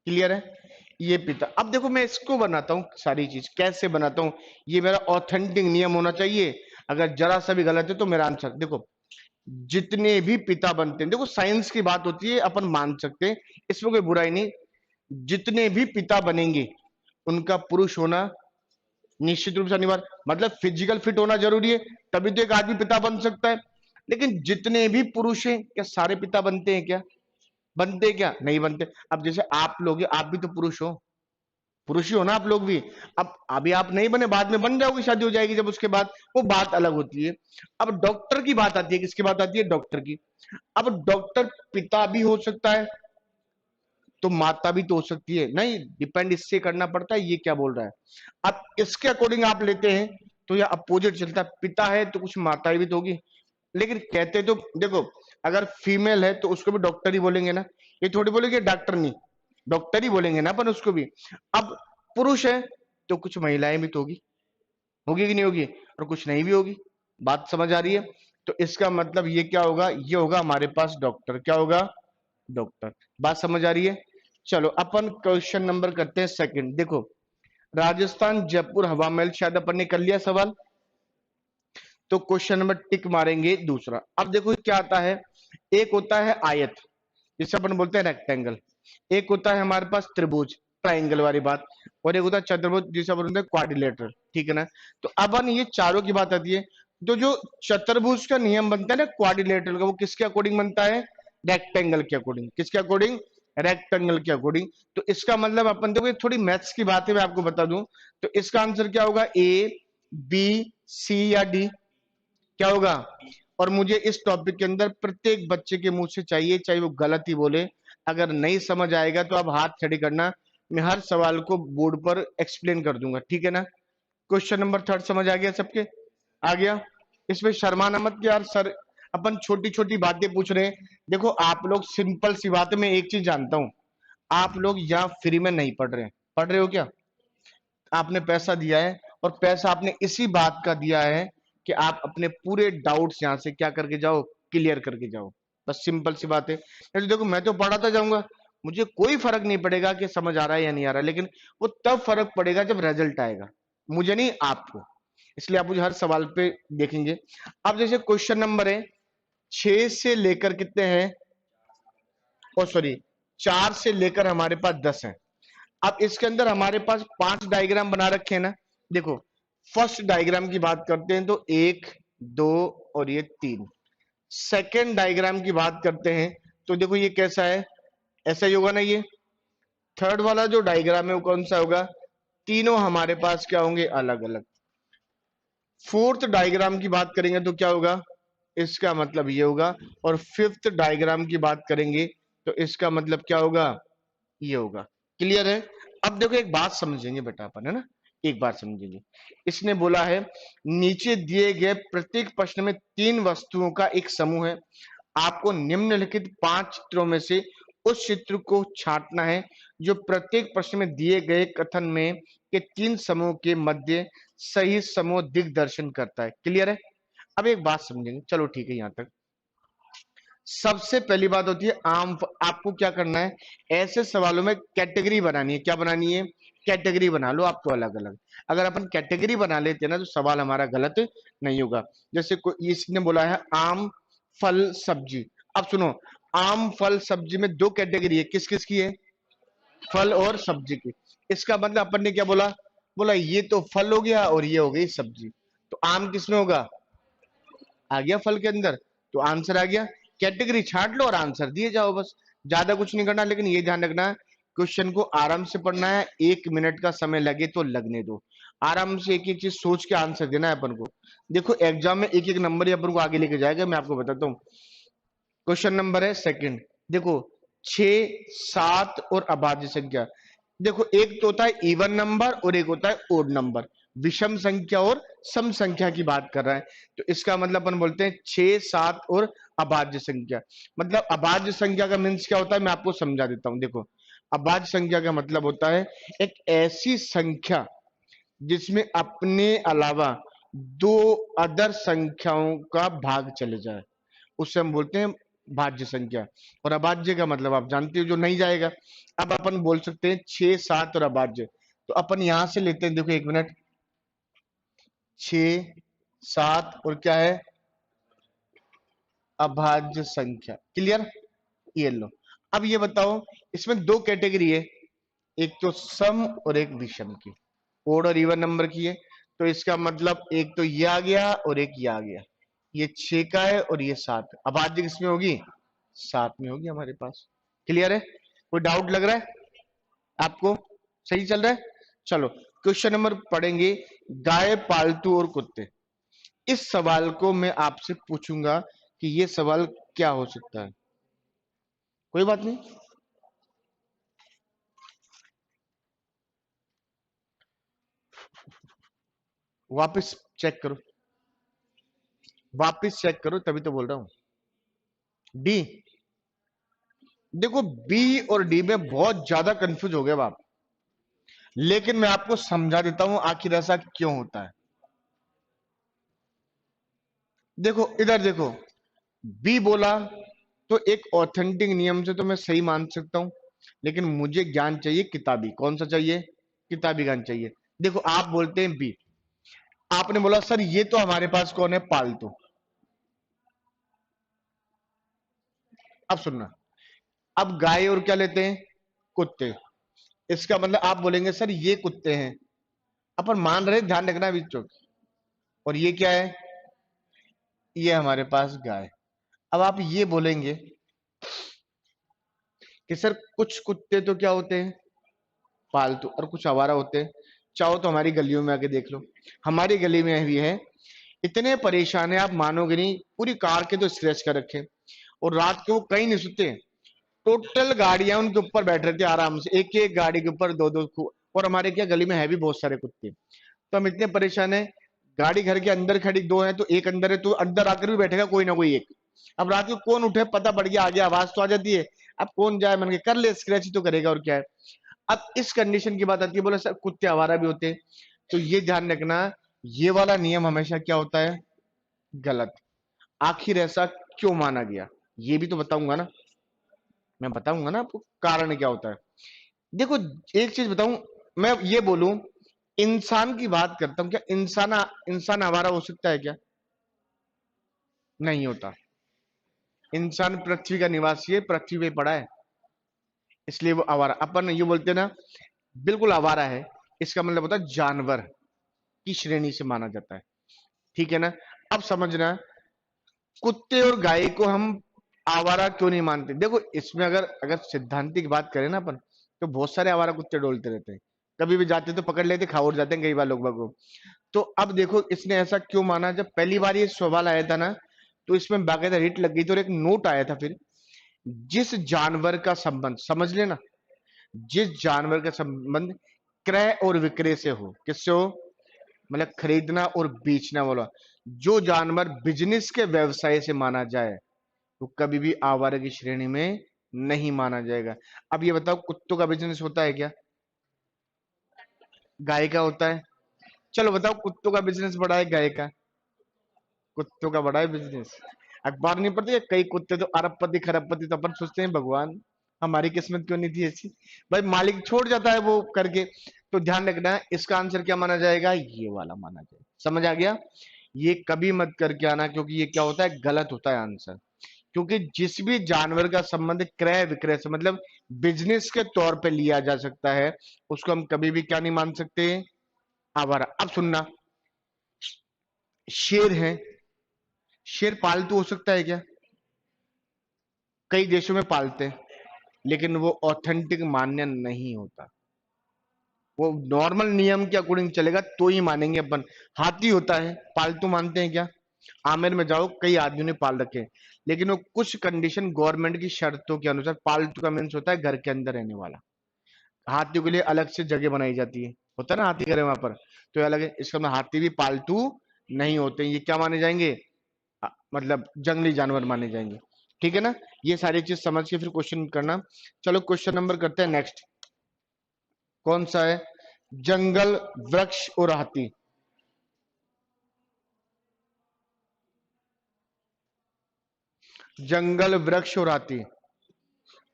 A: क्लियर है, ये पिता। अब देखो मैं इसको बनाता हूं, सारी चीज कैसे बनाता हूं, ये मेरा ऑथेंटिक नियम होना चाहिए। अगर जरा सा भी गलत है तो मेरा आंसर देखो, जितने भी पिता बनते हैं, देखो साइंस की बात होती है अपन मान सकते हैं, इसमें कोई बुराई नहीं। जितने भी पिता बनेंगे उनका पुरुष होना निश्चित रूप से अनिवार्य, मतलब फिजिकल फिट होना जरूरी है, तभी तो एक आदमी पिता बन सकता है। लेकिन जितने भी पुरुष हैं क्या सारे पिता बनते हैं क्या, बनते क्या, नहीं बनते। अब जैसे आप लोग हैं, आप भी तो पुरुष हो, पुरुष ही हो ना आप लोग भी। अब अभी आप नहीं बने, बाद में बन जाओगे, शादी हो जाएगी जब, उसके बाद वो बात अलग होती है। अब डॉक्टर की बात आती है, किसकी बात आती है, डॉक्टर की। अब डॉक्टर पिता भी हो सकता है तो माता भी तो हो सकती है, नहीं डिपेंड इससे करना पड़ता है ये क्या बोल रहा है। अब इसके अकॉर्डिंग आप लेते हैं तो यह अपोजिट चलता है, पिता है तो कुछ माताएं भी तो होगी। लेकिन कहते तो देखो, अगर फीमेल है तो उसको भी डॉक्टर ही बोलेंगे ना, ये थोड़ी बोलेंगे डॉक्टर नहीं, डॉक्टर ही बोलेंगे ना अपन उसको भी। अब पुरुष है तो कुछ महिलाएं भी तो होगी, होगी कि नहीं होगी, और कुछ नहीं भी होगी। बात समझ आ रही है, तो इसका मतलब ये क्या होगा, ये होगा हमारे पास डॉक्टर, क्या होगा, डॉक्टर। बात समझ आ रही है। चलो अपन क्वेश्चन नंबर करते हैं सेकंड। देखो राजस्थान जयपुर हवा महल, शायद अपन ने कर लिया सवाल, तो क्वेश्चन नंबर टिक मारेंगे दूसरा। अब देखो क्या आता है, एक होता है आयत जिसे अपन बोलते हैं रेक्टेंगल, एक होता है हमारे पास त्रिभुज ट्राइंगल वाली बात, और एक होता है चतुर्भुज जिसे अपन बोलते हैं क्वाड्रिलेटरल, ठीक है ना। तो अब अपन ये चारों की बात आती है, तो जो चतुर्भुज का नियम बनता है ना क्वाड्रिलेटरल का, वो किसके अकॉर्डिंग बनता है, रेक्टेंगल के अकॉर्डिंग। किसके अकॉर्डिंग, रेक्टेंगल के अकॉर्डिंग। तो इसका मतलब अपन देखो, थोड़ी मैथ्स की बात है मैं आपको बता दूं, तो इसका आंसर क्या होगा, ए बी सी या डी, क्या होगा। और मुझे इस टॉपिक के अंदर प्रत्येक बच्चे के मुंह से चाहिए, चाहे वो गलत ही बोले, अगर नहीं समझ आएगा तो आप हाथ खड़ी करना, मैं हर सवाल को बोर्ड पर एक्सप्लेन कर दूंगा, ठीक है ना। क्वेश्चन नंबर थर्ड समझ आ गया सबके, आ गया। इसमें शर्माना मत कि यार सर अपन छोटी छोटी बातें पूछ रहे हैं। देखो आप लोग सिंपल सी बात है, मैं एक चीज जानता हूं, आप लोग यहाँ फ्री में नहीं पढ़ रहे हैं, पढ़ रहे हो क्या, आपने पैसा दिया है, और पैसा आपने इसी बात का दिया है कि आप अपने पूरे डाउट्स यहां से क्या करके जाओ, क्लियर करके जाओ। बस सिंपल सी बात है। तो देखो मैं तो पढ़ाता जाऊंगा, मुझे कोई फर्क नहीं पड़ेगा कि समझ आ रहा है या नहीं आ रहा, लेकिन वो तब फर्क पड़ेगा जब रिजल्ट आएगा, मुझे नहीं आपको। इसलिए आप मुझे हर सवाल पे देखेंगे। अब जैसे क्वेश्चन नंबर है 6 से लेकर कितने हैं, ओ सॉरी 4 से लेकर हमारे पास 10 है। अब इसके अंदर हमारे पास 5 डायग्राम बना रखे हैं ना, देखो फर्स्ट डायग्राम की बात करते हैं तो 1 2 और ये 3। सेकेंड डायग्राम की बात करते हैं तो देखो ये कैसा है, ऐसा ही होगा ना। ये थर्ड वाला जो डायग्राम है वो कौन सा होगा, तीनों हमारे पास क्या होंगे, अलग अलग। फोर्थ डायग्राम की बात करेंगे तो क्या होगा, इसका मतलब ये होगा। और फिफ्थ डायग्राम की बात करेंगे तो इसका मतलब क्या होगा, ये होगा। क्लियर है। अब देखो एक बात समझेंगे बेटा अपन, है ना, एक बात समझेंगे। इसने बोला है नीचे दिए गए प्रत्येक प्रश्न में 3 वस्तुओं का एक समूह है, आपको निम्नलिखित 5 चित्रों में से उस चित्र को छांटना है जो प्रत्येक प्रश्न में दिए गए कथन में के 3 समूह के मध्य सही समूह दिग्दर्शन करता है। क्लियर है। अब एक बात समझेंगे, चलो ठीक है। यहां तक सबसे पहली बात होती है आपको क्या करना है, ऐसे सवालों में कैटेगरी बनानी है। क्या बनानी है, कैटेगरी बना लो आपको अलग अलग। अगर अपन कैटेगरी बना लेते हैं ना तो सवाल हमारा गलत नहीं होगा। जैसे कोई इसने बोला है आम फल सब्जी। अब सुनो, आम फल सब्जी में 2 कैटेगरी है, किस किस की है, फल और सब्जी की। इसका मतलब अपन ने क्या बोला, बोला ये तो फल हो गया और ये हो गई सब्जी। तो आम किसमें होगा, आ गया फल के अंदर, तो आंसर आ गया। कैटेगरी छांट लो और आंसर दिए जाओ, बस ज्यादा कुछ नहीं करना। लेकिन ये ध्यान रखना क्वेश्चन को आराम से पढ़ना है, 1 मिनट का समय लगे तो लगने दो। आराम से एक एक चीज सोच के आंसर देना है अपन को। देखो एग्जाम में एक एक नंबर ही अपन को आगे लेके जाएगा। मैं आपको बताता हूँ। क्वेश्चन नंबर है सेकंड, देखो 6 7 और अभाज्य संख्या। देखो एक तो होता है इवन नंबर और एक होता है ओड नंबर, विषम संख्या और सम संख्या की बात कर रहा है। तो इसका मतलब अपन बोलते हैं 6 7 और अभाज्य संख्या। मतलब अभाज्य संख्या का मीन्स क्या होता है, मैं आपको समझा देता हूं। देखो अभाज्य संख्या का मतलब होता है एक ऐसी संख्या जिसमें अपने अलावा 2 अदर संख्याओं का भाग चले जाए, उससे हम बोलते हैं भाज्य संख्या। और अभाज्य का मतलब आप जानते हो, जो नहीं जाएगा। अब अपन बोल सकते हैं 6 7 और अभाज्य। तो अपन यहां से लेते हैं, देखो 1 मिनट, 6 7 और क्या है, अभाज्य संख्या। क्लियर, ये लो। अब ये बताओ इसमें 2 कैटेगरी है, एक तो सम और एक विषम की, ओड और इवन नंबर की है। तो इसका मतलब एक तो ये आ गया और एक ये आ गया। ये 6 का है और ये 7। अभाज्य किसमें होगी, 7 में होगी हमारे पास। क्लियर है, कोई डाउट लग रहा है आपको, सही चल रहा है। चलो क्वेश्चन नंबर पढ़ेंगे, गाय पालतू और कुत्ते। इस सवाल को मैं आपसे पूछूंगा कि ये सवाल क्या हो सकता है। कोई बात नहीं, वापस चेक करो, वापस चेक करो, तभी तो बोल रहा हूं। डी, देखो बी और डी में बहुत ज्यादा कंफ्यूज हो गए आप, लेकिन मैं आपको समझा देता हूं आखिर ऐसा क्यों होता है। देखो इधर देखो, बी बोला तो एक ऑथेंटिक नियम से तो मैं सही मान सकता हूं, लेकिन मुझे ज्ञान चाहिए किताबी। कौन सा चाहिए, किताबी ज्ञान चाहिए। देखो आप बोलते हैं बी, आपने बोला सर ये तो हमारे पास कौन है, पालतू। अब सुनना, अब गाय और क्या लेते हैं, कुत्ते। इसका मतलब आप बोलेंगे सर ये कुत्ते हैं, अपन मान रहे, ध्यान रखना बीच। और ये क्या है, ये हमारे पास गाय। अब आप ये बोलेंगे कि सर कुछ कुत्ते तो क्या होते हैं, पालतू, और कुछ आवारा होते हैं। चाहो तो हमारी गलियों में आके देख लो, हमारी गली में भी है। इतने परेशान है आप मानोगे नहीं, पूरी कार के तो स्क्रैच कर रखे, और रात को वो कहीं नहीं सोते। टोटल गाड़ियां उनके ऊपर बैठ रहे थे आराम से, एक एक गाड़ी के ऊपर दो दो। और हमारे क्या गली में है भी बहुत सारे कुत्ते। तो हम इतने परेशान है, गाड़ी घर के अंदर खड़ी, 2 है तो एक अंदर है, तो अंदर आकर भी बैठेगा कोई ना कोई एक। अब रात को कौन उठे पता पड़ गया, आगे आवाज तो आ जाती है। अब कौन जाए, मन के कर ले, स्क्रैच ही तो करेगा और क्या है। अब इस कंडीशन की बात आती है, बोले सर कुत्ते आवारा भी होते हैं। तो ये ध्यान रखना, ये वाला नियम हमेशा क्या होता है, गलत। आखिर ऐसा क्यों माना गया, ये भी तो बताऊंगा ना, मैं बताऊंगा ना आपको कारण क्या होता है। देखो एक चीज बताऊं, मैं ये बोलूं, इंसान की बात करता हूं, क्या इंसान आवारा हो सकता है क्या, नहीं होता। इंसान पृथ्वी का निवासी है, पृथ्वी पे पड़ा है, इसलिए वो आवारा। अपन ये बोलते हैं ना, बिल्कुल आवारा है, इसका मतलब होता है जानवर। की श्रेणी से माना जाता है। ठीक है ना। अब समझना, कुत्ते और गाय को हम आवारा क्यों नहीं मानते। देखो इसमें अगर अगर सिद्धांतिक की बात करें ना अपन, तो बहुत सारे आवारा कुत्ते डोलते रहते हैं, कभी भी जाते तो पकड़ लेते, खा उड़ जाते हैं कई बार लोग बाग को। तो अब देखो इसने ऐसा क्यों माना, जब पहली बार ये सवाल आया था ना, तो इसमें बाकायदा हिट लग गई थी और एक नोट आया था फिर, जिस जानवर का संबंध, समझ लेना, जिस जानवर का संबंध क्रय और विक्रय से हो, किससे हो, मतलब खरीदना और बेचना वाला, जो जानवर बिजनेस के व्यवसाय से माना जाए तो कभी भी आवारा की श्रेणी में नहीं माना जाएगा। अब ये बताओ, कुत्तों का बिजनेस होता है क्या, गाय का होता है। चलो बताओ, कुत्तों का बिजनेस बड़ा है, गाय का, कुत्तों का बड़ा है बिजनेस। अखबार नहीं पढ़ते, कई कुत्ते तो अरबपति खरबपति, तो अपन सोचते हैं भगवान हमारी किस्मत क्यों नहीं थी ऐसी। भाई मालिक छोड़ जाता है वो करके। तो ध्यान रखना, इसका आंसर क्या माना जाएगा, ये वाला माना जाएगा। समझ आ गया। ये कभी मत करके आना, क्योंकि ये क्या होता है, गलत होता है आंसर। क्योंकि जिस भी जानवर का संबंध क्रय विक्रय से, मतलब बिजनेस के तौर पे लिया जा सकता है, उसको हम कभी भी क्या नहीं मान सकते, आवारा। अब सुनना, शेर है, शेर पालतू हो सकता है क्या, कई देशों में पालते हैं, लेकिन वो ऑथेंटिक मान्य नहीं होता, वो नॉर्मल नियम के अकॉर्डिंग चलेगा तो ही मानेंगे अपन। हाथी होता है, पालतू मानते हैं क्या, आमेर में जाओ कई आदमियों ने पाल रखे हैं, लेकिन वो कुछ कंडीशन गवर्नमेंट की शर्तों के अनुसार, पालतू का मीन्स होता है घर के अंदर रहने वाला, हाथियों के लिए अलग से जगह बनाई जाती है, होता है ना हाथी घर है वहां पर, तो ये अलग है, इसका मतलब हाथी भी पालतू नहीं होते, ये क्या माने जाएंगे, मतलब जंगली जानवर माने जाएंगे। ठीक है ना। ये सारी चीज समझ के फिर क्वेश्चन करना। चलो क्वेश्चन नंबर करते हैं नेक्स्ट। कौन सा है, जंगल वृक्ष और हाथी। जंगल वृक्ष और हाथी,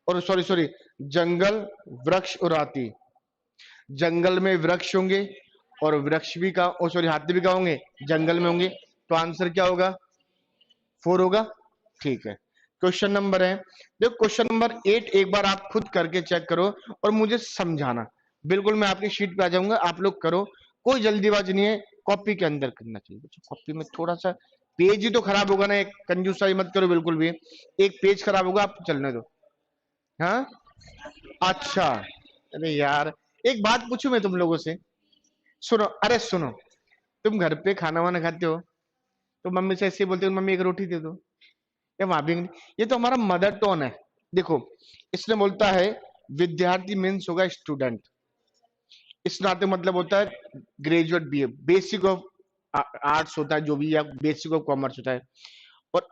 A: और सॉरी सॉरी, जंगल वृक्ष और हाथी, जंगल में वृक्ष होंगे और वृक्ष भी का, ओ सॉरी हाथी भी का होंगे, जंगल में होंगे, तो आंसर क्या होगा, 4 होगा। ठीक है। क्वेश्चन नंबर है, देखो क्वेश्चन नंबर 8 एक बार आप खुद करके चेक करो और मुझे समझाना। बिल्कुल मैं आपकी शीट पे आ जाऊंगा, आप लोग करो, कोई जल्दीबाजी नहीं है, कॉपी के अंदर करना चाहिए। कॉपी में थोड़ा सा पेज ही तो खराब होगा ना, एक कंजूसाई मत करो बिल्कुल भी, एक पेज खराब होगा, आप चलने दो। हाँ, अच्छा, अरे यार, एक बात पूछूं मैं तुम लोगों से, सुनो, अरे सुनो, तुम घर पे खाना वाना खाते हो तो मम्मी से ऐसे बोलते हो, मम्मी एक रोटी दे दो, या वहां भी नहीं? ये तो हमारा मदर टोन है। देखो, इसने बोलता है विद्यार्थी मीन्स होगा स्टूडेंट, स्नातक मतलब होता है graduate, B A, basic of arts होता है जो भी, या बेसिक ऑफ कॉमर्स होता है, और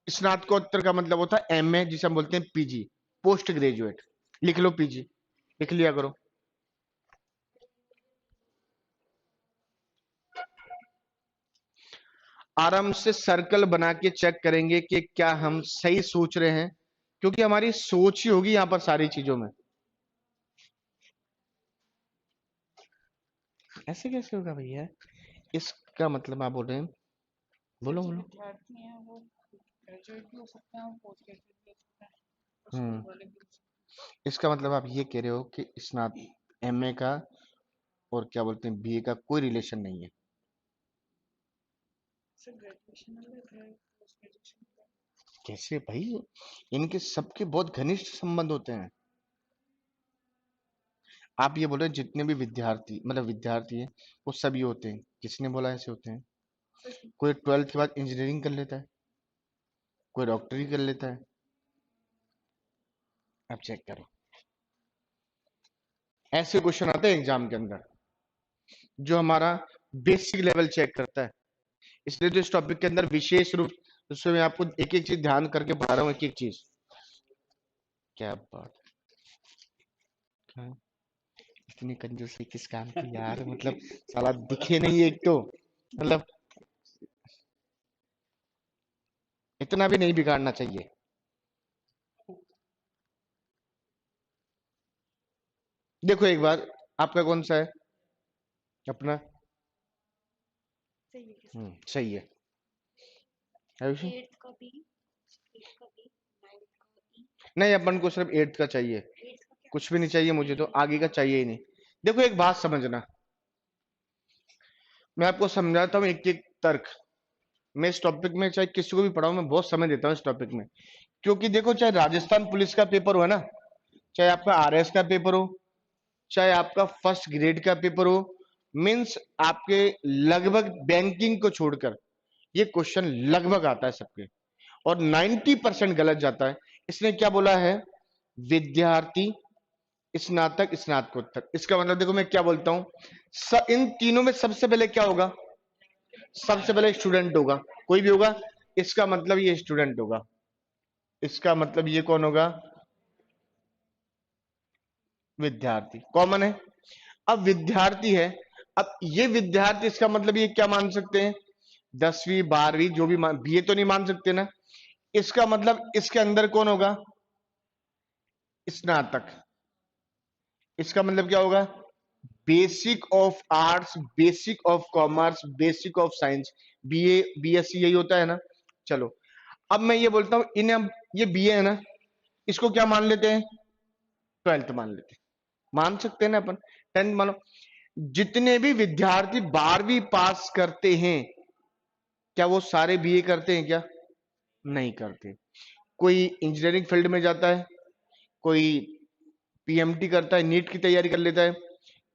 A: स्नातकोत्तर का मतलब होता है एमए, जिसे हम बोलते हैं पीजी, पोस्ट ग्रेजुएट। लिख लो पीजी, लिख लिया करो। आराम से सर्कल बना के चेक करेंगे कि क्या हम सही सोच रहे हैं, क्योंकि हमारी सोच ही होगी यहाँ पर सारी चीजों में। ऐसे कैसे होगा भैया, इसका मतलब आप बोल रहे हैं, बोलो बोलो।
B: विद्यार्थी हैं वो ग्रेजुएट भी हो सकते हैं और पोस्ट ग्रेजुएट भी हो सकते हैं और स्कूल
A: हम्म,
B: वाले भी हो सकते
A: इसका मतलब आप ये कह रहे हो कि स्नात एमए का और क्या बोलते हैं बीए का कोई रिलेशन नहीं है।
B: हैं। सिर्फ ग्रेजुएशन अलग है, पोस्ट ग्रेजुएशन अलग है।
A: कैसे भाई, इनके सबके बहुत घनिष्ठ संबंध होते हैं। आप ये बोल रहे हैं जितने भी विद्यार्थी, मतलब विद्यार्थी है, वो सभी होते हैं, किसने बोला ऐसे होते हैं?
B: सच में।
A: कोई 12th के बाद इंजीनियरिंग कर लेता है, कोई डॉक्टरी कर लेता है। आप चेक करो, ऐसे क्वेश्चन आते हैं एग्जाम के अंदर, जो हमारा बेसिक लेवल चेक करता है। इसलिए तो इस टॉपिक के अंदर विशेष रूप से मैं आपको एक एक चीज ध्यान करके पढ़ा रहा हूँ, एक एक चीज। क्या बात है, इतनी कंजूसी किस काम की यार, मतलब साला दिखे नहीं एक तो, मतलब इतना भी नहीं बिगाड़ना चाहिए। देखो एक बार, आपका कौन सा है अपना?
B: सही है किसका?
A: सही है आयुषी।
B: 8th का भी, 8th का भी, 9th का भी।
A: नहीं, अपन को सिर्फ 8th का चाहिए,
B: 8th का क्या?
A: कुछ भी नहीं चाहिए मुझे, तो आगे का चाहिए ही नहीं। देखो एक बात समझना, मैं आपको समझाता हूँ एक एक तर्क। मैं इस टॉपिक में चाहे किसी को भी पढ़ाऊं, मैं बहुत समय देता हूँ इस टॉपिक में। क्योंकि देखो, चाहे राजस्थान पुलिस का पेपर हो, है ना, चाहे आपका आरएस का पेपर हो, चाहे आपका फर्स्ट ग्रेड का पेपर हो, मीन्स आपके लगभग बैंकिंग को छोड़कर ये क्वेश्चन लगभग आता है सबके, और 90% गलत जाता है। इसने क्या बोला है? विद्यार्थी, स्नातक, स्नातकोत्तर। इसका मतलब देखो मैं क्या बोलता हूं, इन तीनों में सबसे पहले क्या होगा? सबसे पहले स्टूडेंट होगा, कोई भी होगा। इसका मतलब ये स्टूडेंट होगा, इसका मतलब ये कौन होगा? विद्यार्थी। कॉमन है। अब विद्यार्थी है, अब ये विद्यार्थी, इसका मतलब ये क्या मान सकते हैं? 10वीं 12वीं जो भी बीए तो नहीं मान सकते ना। इसका मतलब इसके अंदर कौन होगा? स्नातक। इसका मतलब क्या होगा? Basic of arts, basic of commerce, basic of science, BA BSc, यही होता है ना। चलो, अब मैं ये बोलता हूं इन्हें, ये बीए है ना, इसको क्या मान लेते हैं? 12th मान लेते हैं। मान सकते हैं ना अपन, 10th मानो। जितने भी विद्यार्थी 12वीं पास करते हैं, क्या वो सारे बीए करते हैं क्या? नहीं करते। कोई इंजीनियरिंग फील्ड में जाता है, कोई पीएमटी करता है, नीट की तैयारी कर लेता है,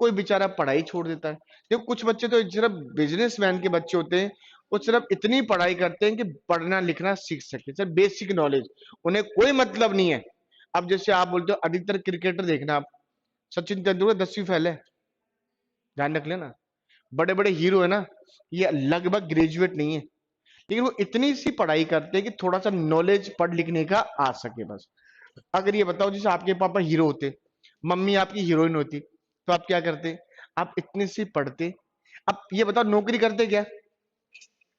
A: कोई बेचारा पढ़ाई छोड़ देता है। देखो कुछ बच्चे तो सिर्फ बिजनेसमैन के बच्चे होते हैं, वो सिर्फ इतनी पढ़ाई करते हैं कि पढ़ना लिखना सीख सके, सिर्फ बेसिक नॉलेज, उन्हें कोई मतलब नहीं है। अब जैसे आप बोलते हो अधिकतर क्रिकेटर देखना आप, सचिन तेंदुलकर 10वीं फेल है, ध्यान रख लेना। बड़े बड़े हीरो है ना, ये लगभग ग्रेजुएट नहीं है, लेकिन वो इतनी सी पढ़ाई करते हैं कि थोड़ा सा नॉलेज पढ़ लिखने का आ सके बस। अगर ये बताओ, जैसे आपके पापा हीरो होते, मम्मी आपकी हीरोइन होती, तो आप क्या करते? आप इतनी सी पढ़ते। अब ये बताओ, नौकरी करते क्या?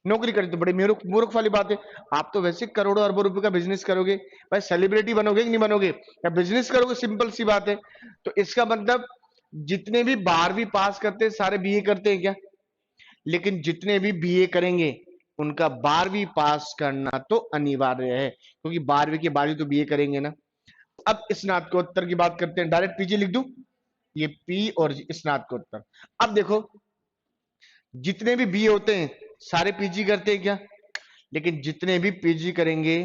A: नौकरी करते तो बड़े मूर्ख मूर्ख वाली बात है। आप तो वैसे करोड़ों अरबों रुपए का बिजनेस करोगे, भाई सेलिब्रिटी बनोगे कि नहीं बनोगे, या बिजनेस करोगे, सिंपल सी बात है। तो इसका मतलब जितने भी 12वीं पास करते हैं सारे बीए करते हैं क्या? लेकिन जितने भी बीए करेंगे उनका 12वीं पास करना तो अनिवार्य है, क्योंकि 12वीं के बाद ही तो बीए करेंगे ना। अब स्नातकोत्तर की बात करते हैं, डायरेक्ट पीजी लिख दूं, ये पी और स्नातकोत्तर। अब देखो, जितने भी बीए होते हैं सारे पीजी करते हैं क्या? लेकिन जितने भी पीजी करेंगे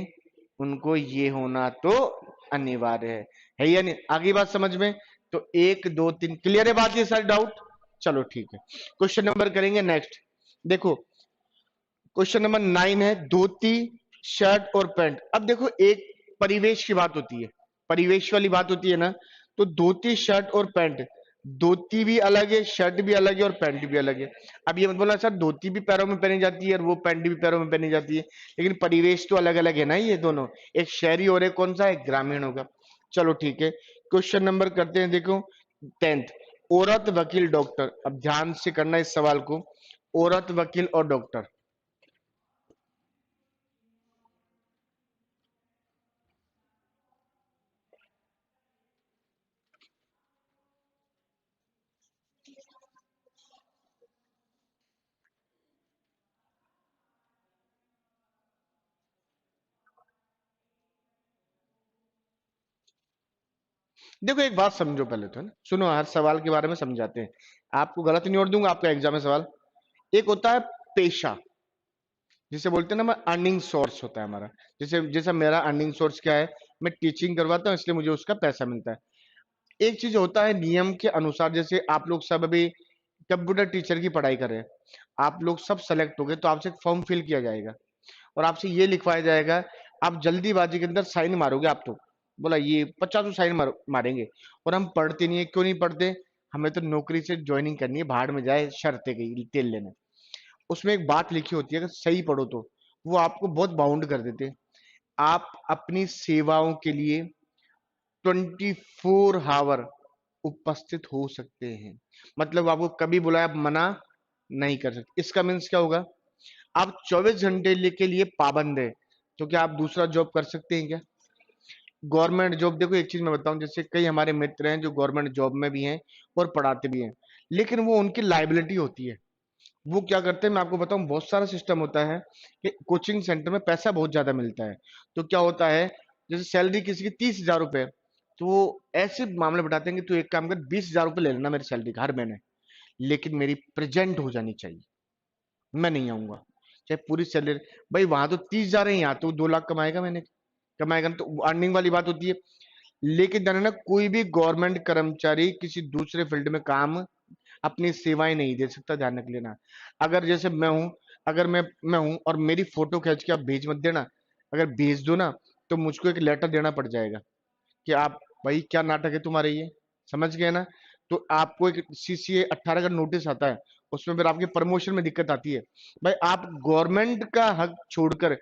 A: उनको ये होना तो अनिवार्य है या नहीं? आगे बात समझ में? तो 1 2 3 क्लियर है बात, ये सारे डाउट? चलो ठीक है, क्वेश्चन नंबर करेंगे नेक्स्ट। देखो, क्वेश्चन नंबर 9 है, धोती, शर्ट और पैंट। अब देखो, एक परिवेश की बात होती है, परिवेश वाली बात होती है ना, तो धोती, शर्ट और पैंट, धोती भी अलग है, शर्ट भी अलग है और पैंट भी अलग है। अब ये मत बोला सर धोती भी पैरों में पहनी जाती है और वो पैंट भी पैरों में पहनी जाती है, लेकिन परिवेश तो अलग अलग है ना ये दोनों, एक शहरी और एक कौन सा है? ग्रामीण होगा। चलो ठीक है, क्वेश्चन नंबर करते हैं। देखो 10th, औरत, वकील, डॉक्टर। अब ध्यान से करना इस सवाल को, औरत, वकील और डॉक्टर। देखो एक बात समझो पहले तो, है ना, सुनो, हर सवाल के बारे में समझाते हैं, आपको गलत नहीं और दूंगा, आपका एग्जाम में सवाल। एक होता है पेशा, जिसे बोलते हैं ना, मैं अर्निंग सोर्स होता है हमारा। जैसे जैसा मेरा अर्निंग सोर्स क्या है, मैं टीचिंग करवाता हूँ इसलिए मुझे उसका पैसा मिलता है। एक चीज होता है नियम के अनुसार, जैसे आप लोग सब अभी कंप्यूटर टीचर की पढ़ाई कर रहे हैं, आप लोग सब सेलेक्ट हो गए तो आपसे एक फॉर्म फिल किया जाएगा और आपसे ये लिखवाया जाएगा, आप जल्दीबाजी के अंदर साइन मारोगे, आप तो बोला ये 50 साइन मारेंगे, और हम पढ़ते नहीं है। क्यों नहीं पढ़ते? हमें तो नौकरी से ज्वाइनिंग करनी है, भाड़ में जाए शर्तें गई तेल लेने। उसमें एक बात लिखी होती है, अगर सही पढ़ो तो वो आपको बहुत बाउंड कर देते हैं। आप अपनी सेवाओं के लिए 24 आवर उपस्थित हो सकते हैं, मतलब आपको कभी बुलाया आप मना नहीं कर सकते। इसका मीन्स क्या होगा? आप 24 घंटे के लिए पाबंद है, तो क्या आप दूसरा जॉब कर सकते हैं क्या? गवर्नमेंट जॉब, देखो एक चीज मैं बताऊं, जैसे कई हमारे मित्र हैं जो गवर्नमेंट जॉब में भी हैं और पढ़ाते भी हैं, लेकिन वो उनकी लाइबिलिटी होती है। वो क्या करते हैं मैं आपको बताऊं, बहुत सारा सिस्टम होता है कि कोचिंग सेंटर में पैसा बहुत ज्यादा मिलता है, तो क्या होता है, जैसे सैलरी किसी की 30,000 रुपए है, तो वो ऐसे मामले बताते हैं कि तू एक काम कर, 20,000 रुपये ले लेना मेरी सैलरी का हर महीने, लेकिन मेरी प्रेजेंट हो जानी चाहिए। मैं नहीं आऊंगा, चाहे पूरी सैलरी। भाई वहां तो 30 हजार है, यहाँ तो 2 लाख कमाएगा, मैंने कमाएगा ना, तो अर्निंग वाली बात होती है। लेकिन जाने ना, कोई भी गवर्नमेंट कर्मचारी किसी दूसरे फील्ड में काम अपनी सेवाएं नहीं दे सकता, ध्यान रख लेना। अगर जैसे मैं हूं, अगर मैं हूं और मेरी फोटो खींच के आप भेज मत देना, अगर भेज दो ना तो मुझको एक लेटर देना पड़ जाएगा कि आप, भाई क्या नाटक है तुम्हारे ये, समझ गए ना। तो आपको एक CCA 18 का नोटिस आता है, उसमें फिर आपके प्रमोशन में दिक्कत आती है। भाई आप गवर्नमेंट का हक छोड़कर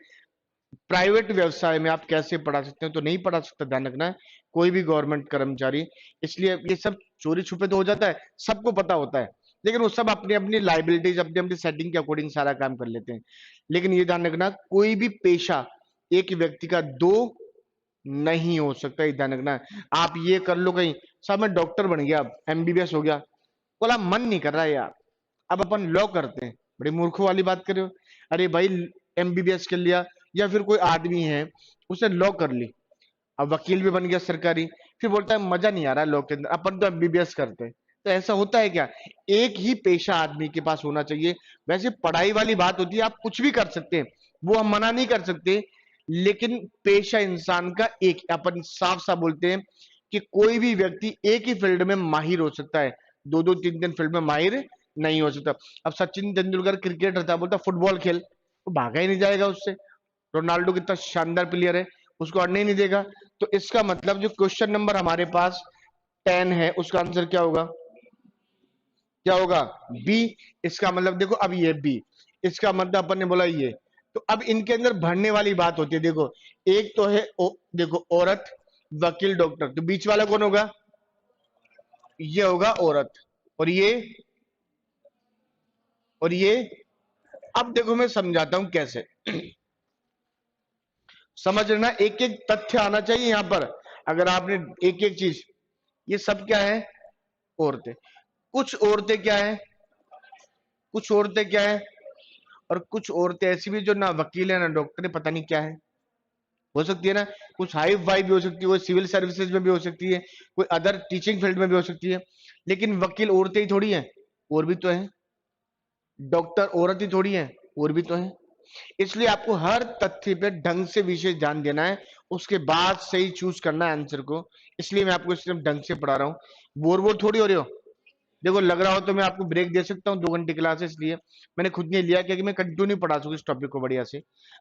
A: प्राइवेट व्यवसाय में आप कैसे पढ़ा सकते हैं, तो नहीं पढ़ा सकता, ध्यान रखना है, कोई भी गवर्नमेंट कर्मचारी। इसलिए ये सब चोरी छुपे तो हो जाता है, सबको पता होता है, लेकिन वो सब अपनी अपनी लाइबिलिटीज, अपनी अपनी सेटिंग के अकॉर्डिंग सारा काम कर लेते हैं। लेकिन ये ध्यान रखना, कोई भी पेशा एक व्यक्ति का दो नहीं हो सकता, ये ध्यान रखना। आप ये कर लो कहीं, साहब मैं डॉक्टर बन गया, अब MBBS हो गया, बोला मन नहीं कर रहा है यार, अब अपन लॉ करते हैं, बड़ी मूर्खों वाली बात कर रहे हो। अरे भाई MBBS कर लिया, या फिर कोई आदमी है उसने लॉ कर ली, अब वकील भी बन गया सरकारी, फिर बोलता है मजा नहीं आ रहा लॉ के अंदर, अपन तो MBBS करते हैं। तो ऐसा होता है क्या? एक ही पेशा आदमी के पास होना चाहिए। वैसे पढ़ाई वाली बात होती है, आप कुछ भी कर सकते हैं, वो हम मना नहीं कर सकते, लेकिन पेशा इंसान का एक, अपन साफ साफ बोलते हैं कि कोई भी व्यक्ति एक ही फील्ड में माहिर हो सकता है, दो दो तीन तीन फील्ड में माहिर नहीं हो सकता। अब सचिन तेंदुलकर क्रिकेटर था, बोलता फुटबॉल खेल, वो भागा ही नहीं जाएगा उससे। रोनाल्डो कितना शानदार प्लेयर है, उसको अड़ने ही नहीं देगा। तो इसका मतलब जो क्वेश्चन नंबर हमारे पास 10 है, उसका आंसर क्या होगा? क्या होगा? बी। इसका मतलब देखो, अब ये बी, इसका मतलब अपन ने बोला ये। तो अब इनके अंदर भरने वाली बात होती है, देखो एक तो है देखो औरत, वकील, डॉक्टर, तो बीच वाला कौन होगा? ये होगा औरत। और ये, और ये, अब देखो मैं समझाता हूं कैसे। समझ लेना, एक एक तथ्य आना चाहिए यहां पर। अगर आपने एक एक चीज, ये सब क्या है? औरतें। कुछ औरतें क्या है? कुछ औरतें क्या है? और कुछ औरतें ऐसी भी जो ना वकील है ना डॉक्टर है, पता नहीं क्या है, हो सकती है ना। कुछ हाई फाई भी हो सकती है, वो सिविल सर्विसेज में भी हो सकती है, कोई अदर टीचिंग फील्ड में भी हो सकती है। लेकिन वकील औरतें ही थोड़ी है, और भी तो है। डॉक्टर औरत ही थोड़ी है, और भी तो है। इसलिए आपको हर तथ्य पे ढंग से विषय ध्यान देना है, उसके बाद सही चूज करना है आंसर को। इसलिए मैं आपको सिर्फ ढंग से पढ़ा रहा हूँ, बोर बोर थोड़ी हो रहे हो। देखो लग रहा हो तो मैं आपको ब्रेक दे सकता हूँ 2 घंटे क्लास है, इसलिए मैंने खुद नहीं लिया, क्योंकि मैं कंटिन्यू पढ़ा सकूँ इस टॉपिक को बढ़िया से।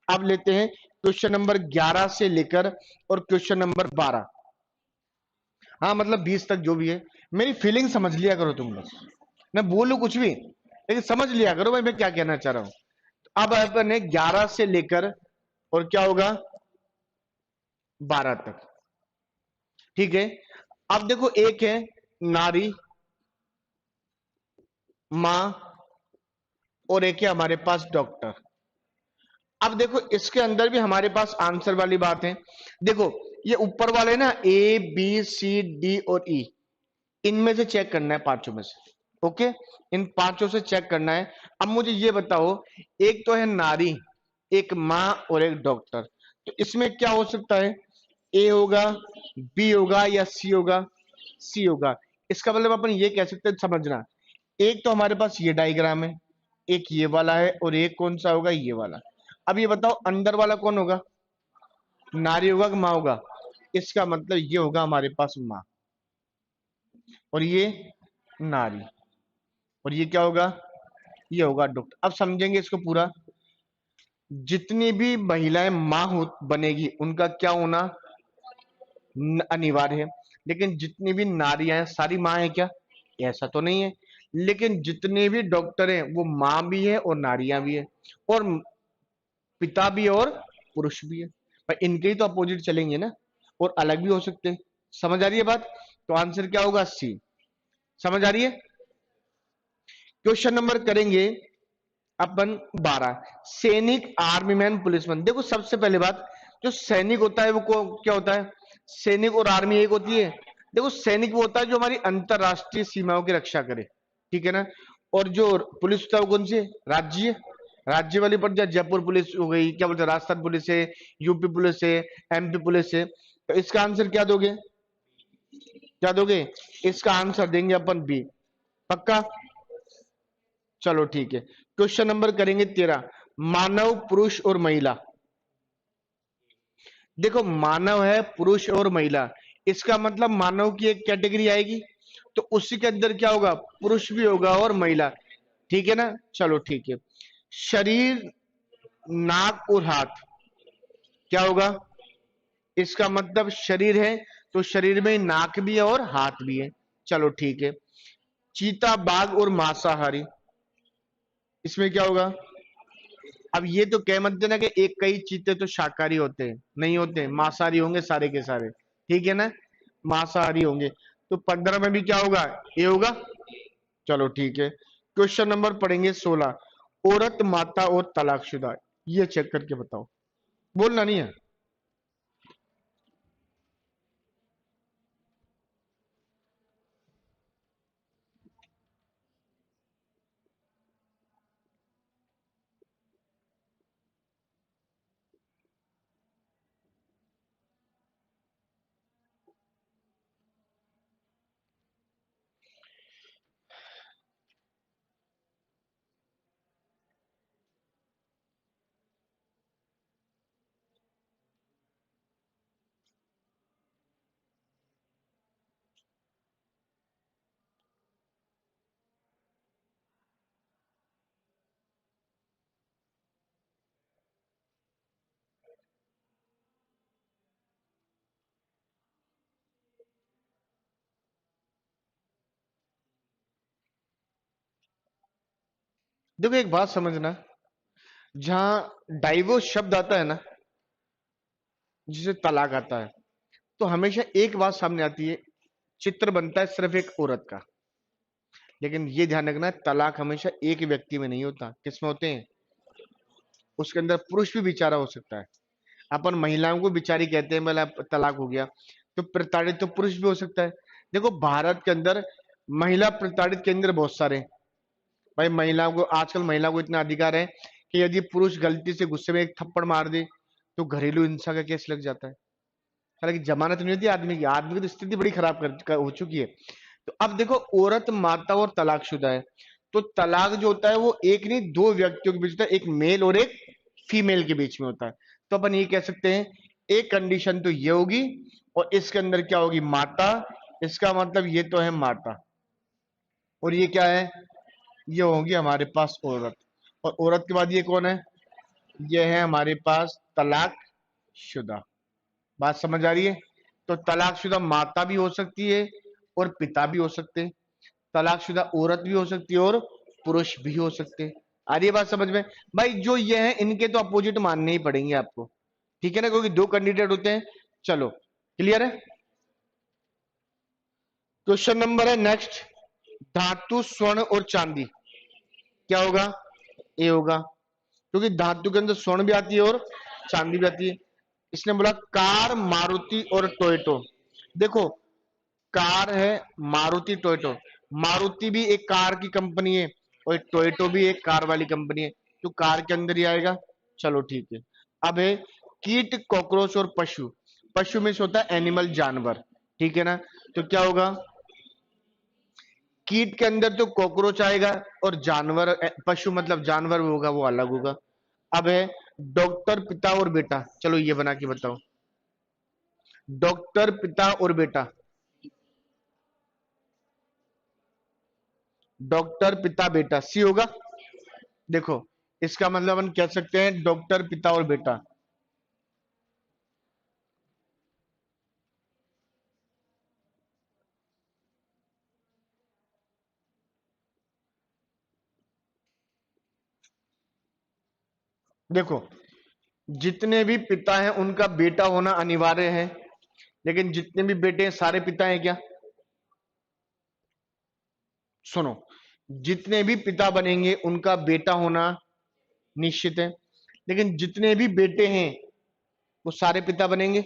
A: अब लेते हैं क्वेश्चन नंबर 11 से लेकर और क्वेश्चन नंबर 12, हाँ मतलब 20 तक जो भी है। मेरी फीलिंग समझ लिया करो तुम बस, मैं बोलू कुछ भी लेकिन समझ लिया करो भाई मैं क्या कहना चाह रहा हूँ। अब अपन ने 11 से लेकर और क्या होगा 12 तक, ठीक है। अब देखो एक है नारी, मां, और एक है हमारे पास डॉक्टर। अब देखो इसके अंदर भी हमारे पास आंसर वाली बात है। देखो ये ऊपर वाले ना A B C D और E, इनमें से चेक करना है पांचों में से, ओके, इन पांचों से चेक करना है। अब मुझे ये बताओ, एक तो है नारी, एक माँ और एक डॉक्टर, तो इसमें क्या हो सकता है? ए होगा, बी होगा, या सी होगा? सी होगा। इसका मतलब अपन ये कह सकते हैं, समझना, एक तो हमारे पास ये डायग्राम है, एक ये वाला है, और एक कौन सा होगा? ये वाला। अब ये बताओ अंदर वाला कौन होगा? नारी होगा कि माँ होगा? इसका मतलब ये होगा हमारे पास माँ, और ये नारी, और ये क्या होगा? ये होगा डॉक्टर। अब समझेंगे इसको पूरा। जितनी भी महिलाएं माँ हो बनेगी उनका क्या होना अनिवार्य है। लेकिन जितनी भी नारियां हैं सारी माँ है क्या? ऐसा तो नहीं है। लेकिन जितने भी डॉक्टर हैं वो माँ भी है और नारियां भी है, और पिता भी है और पुरुष भी है। पर इनके ही तो अपोजिट चलेंगे ना, और अलग भी हो सकते हैं। समझ आ रही है बात? तो आंसर क्या होगा? सी। समझ आ रही है? क्वेश्चन नंबर करेंगे अपन 12, सैनिक, आर्मी मैन, पुलिसमैन। देखो सबसे पहले बात, जो सैनिक होता है वो क्या होता है? सैनिक और आर्मी एक होती है। देखो सैनिक वो होता है जो हमारी अंतरराष्ट्रीय सीमाओं की रक्षा करे, ठीक है ना। और जो पुलिस होता है वो कौन सी है? राज्य, राज्य वाली पड़ जाए, जयपुर पुलिस हो गई, क्या बोलते हैं, राजस्थान पुलिस है, यूपी पुलिस है, MP पुलिस है। तो इसका आंसर क्या दोगे? क्या दोगे? इसका आंसर देंगे अपन बी। पक्का? चलो ठीक है। क्वेश्चन नंबर करेंगे 13, मानव, पुरुष और महिला। देखो मानव है, पुरुष और महिला, इसका मतलब मानव की एक कैटेगरी आएगी, तो उसी के अंदर क्या होगा, पुरुष भी होगा और महिला। ठीक है ना, चलो ठीक है। शरीर, नाक और हाथ, क्या होगा, इसका मतलब शरीर है तो शरीर में नाक भी है और हाथ भी है। चलो ठीक है। चीता, बाघ और मांसाहारी, इसमें क्या होगा। अब ये तो कह मत देना कि एक कई चीते तो शाकाहारी होते हैं, नहीं होते, मांसाहारी होंगे सारे के सारे। ठीक है ना, मांसाहारी होंगे। तो 15 में भी क्या होगा, ये होगा। चलो ठीक है। क्वेश्चन नंबर पढ़ेंगे 16, औरत, माता और तलाकशुदा, ये चेक करके बताओ, बोलना नहीं है। देखो एक बात समझना, जहां डाइवोर्स शब्द आता है ना, जिसे तलाक आता है, तो हमेशा एक बात सामने आती है, चित्र बनता है सिर्फ एक औरत का। लेकिन ये ध्यान रखना, तलाक हमेशा एक व्यक्ति में नहीं होता, किसमें होते हैं, उसके अंदर पुरुष भी बेचारा हो सकता है। अपन महिलाओं को बिचारी कहते हैं, मतलब तलाक हो गया, तो प्रताड़ित तो पुरुष भी हो सकता है। देखो भारत के अंदर महिला प्रताड़ित केंद्र बहुत सारे हैं। भाई महिलाओं को आजकल, महिलाओं को इतना अधिकार है कि यदि पुरुष गलती से गुस्से में एक थप्पड़ मार दे तो घरेलू हिंसा का केस लग जाता है। हालांकि जमानत नहीं होती आदमी की, आदमी की तो स्थिति बड़ी खराब हो चुकी है। तो अब देखो, औरत, माता और तलाकशुदा है, तो तलाक जो होता है वो एक नहीं दो व्यक्तियों के बीच होता है, एक मेल और एक फीमेल के बीच में होता है। तो अपन ये कह सकते हैं, एक कंडीशन तो ये होगी, और इसके अंदर क्या होगी, माता, इसका मतलब ये तो है माता, और ये क्या है, ये होगी हमारे पास औरत। और औरत के बाद ये कौन है, ये है हमारे पास तलाक शुदा। बात समझ आ रही है। तो तलाकशुदा माता भी हो सकती है और पिता भी हो सकते हैं, तलाकशुदा औरत भी हो सकती है और पुरुष भी हो सकते हैं। आ रही है बात समझ में। भाई जो ये है इनके तो अपोजिट मानने ही पड़ेंगे आपको, ठीक है ना, क्योंकि दो कैंडिडेट होते हैं। चलो क्लियर है। क्वेश्चन नंबर है नेक्स्ट, धातु, स्वर्ण और चांदी, क्या होगा, ए होगा, क्योंकि धातु के अंदर स्वर्ण भी आती है और चांदी भी आती है। इसने बोला कार, मारुति और टोयोटो। देखो कार है, मारुति, टोयोटो, मारुति भी एक कार की कंपनी है और टोयोटो भी एक कार वाली कंपनी है, तो कार के अंदर ही आएगा। चलो ठीक है। अब है कीट, कॉकरोच और पशु, पशु में से होता है एनिमल, जानवर, ठीक है ना, तो क्या होगा, कीट के अंदर तो कॉकरोच आएगा, और जानवर, पशु मतलब जानवर होगा वो अलग होगा। अब है डॉक्टर, पिता और बेटा, चलो ये बना के बताओ, डॉक्टर, पिता और बेटा, डॉक्टर, पिता, बेटा, सी होगा। देखो इसका मतलब हम कह सकते हैं डॉक्टर, पिता और बेटा। देखो जितने भी पिता हैं उनका बेटा होना अनिवार्य है, लेकिन जितने भी बेटे हैं सारे पिता हैं क्या, सुनो, जितने भी पिता बनेंगे उनका बेटा होना निश्चित है, लेकिन जितने भी बेटे हैं वो सारे पिता बनेंगे।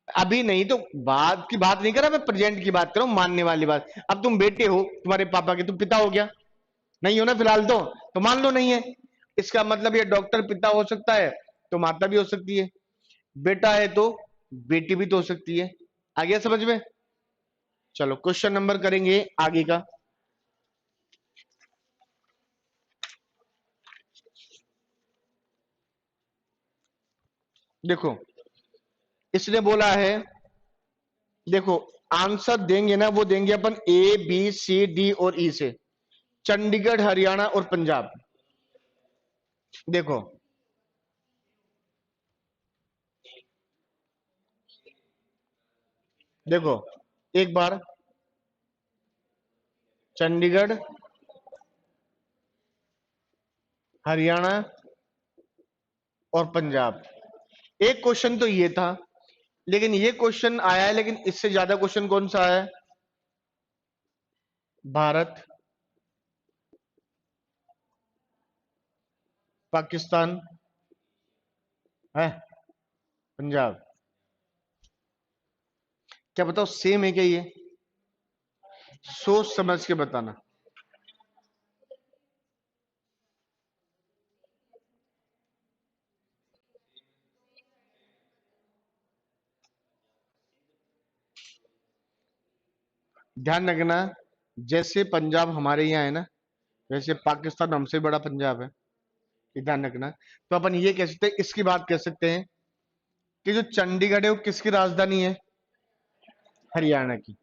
A: अभी नहीं तो बाद की बात नहीं कर रहा मैं, प्रेजेंट की बात कर रहा हूं, मानने वाली बात। अब तुम बेटे हो तुम्हारे पापा के, तुम पिता हो गया, नहीं हो ना फिलहाल, तो मान लो नहीं है। इसका मतलब ये डॉक्टर पिता हो सकता है तो माता भी हो सकती है, बेटा है तो बेटी भी तो हो सकती है। आ गया समझ में। चलो क्वेश्चन नंबर करेंगे आगे का। देखो इसने बोला है, देखो आंसर देंगे ना, वो देंगे अपन ए बी सी डी और ई से, चंडीगढ़ हरियाणा और पंजाब। देखो देखो एक बार, चंडीगढ़ हरियाणा और पंजाब। एक क्वेश्चन तो ये था, लेकिन ये क्वेश्चन आया है, लेकिन इससे ज्यादा क्वेश्चन कौन सा आया है? भारत, पाकिस्तान है, पंजाब। क्या बताओ सेम है क्या ये? सोच समझ के बताना। ध्यान रखना, जैसे पंजाब हमारे यहाँ है ना, वैसे पाकिस्तान हमसे बड़ा पंजाब है, ये ध्यान रखना। तो अपन ये कह सकते हैं, इसकी बात कह सकते हैं कि जो चंडीगढ़ है वो किसकी राजधानी है? हरियाणा की।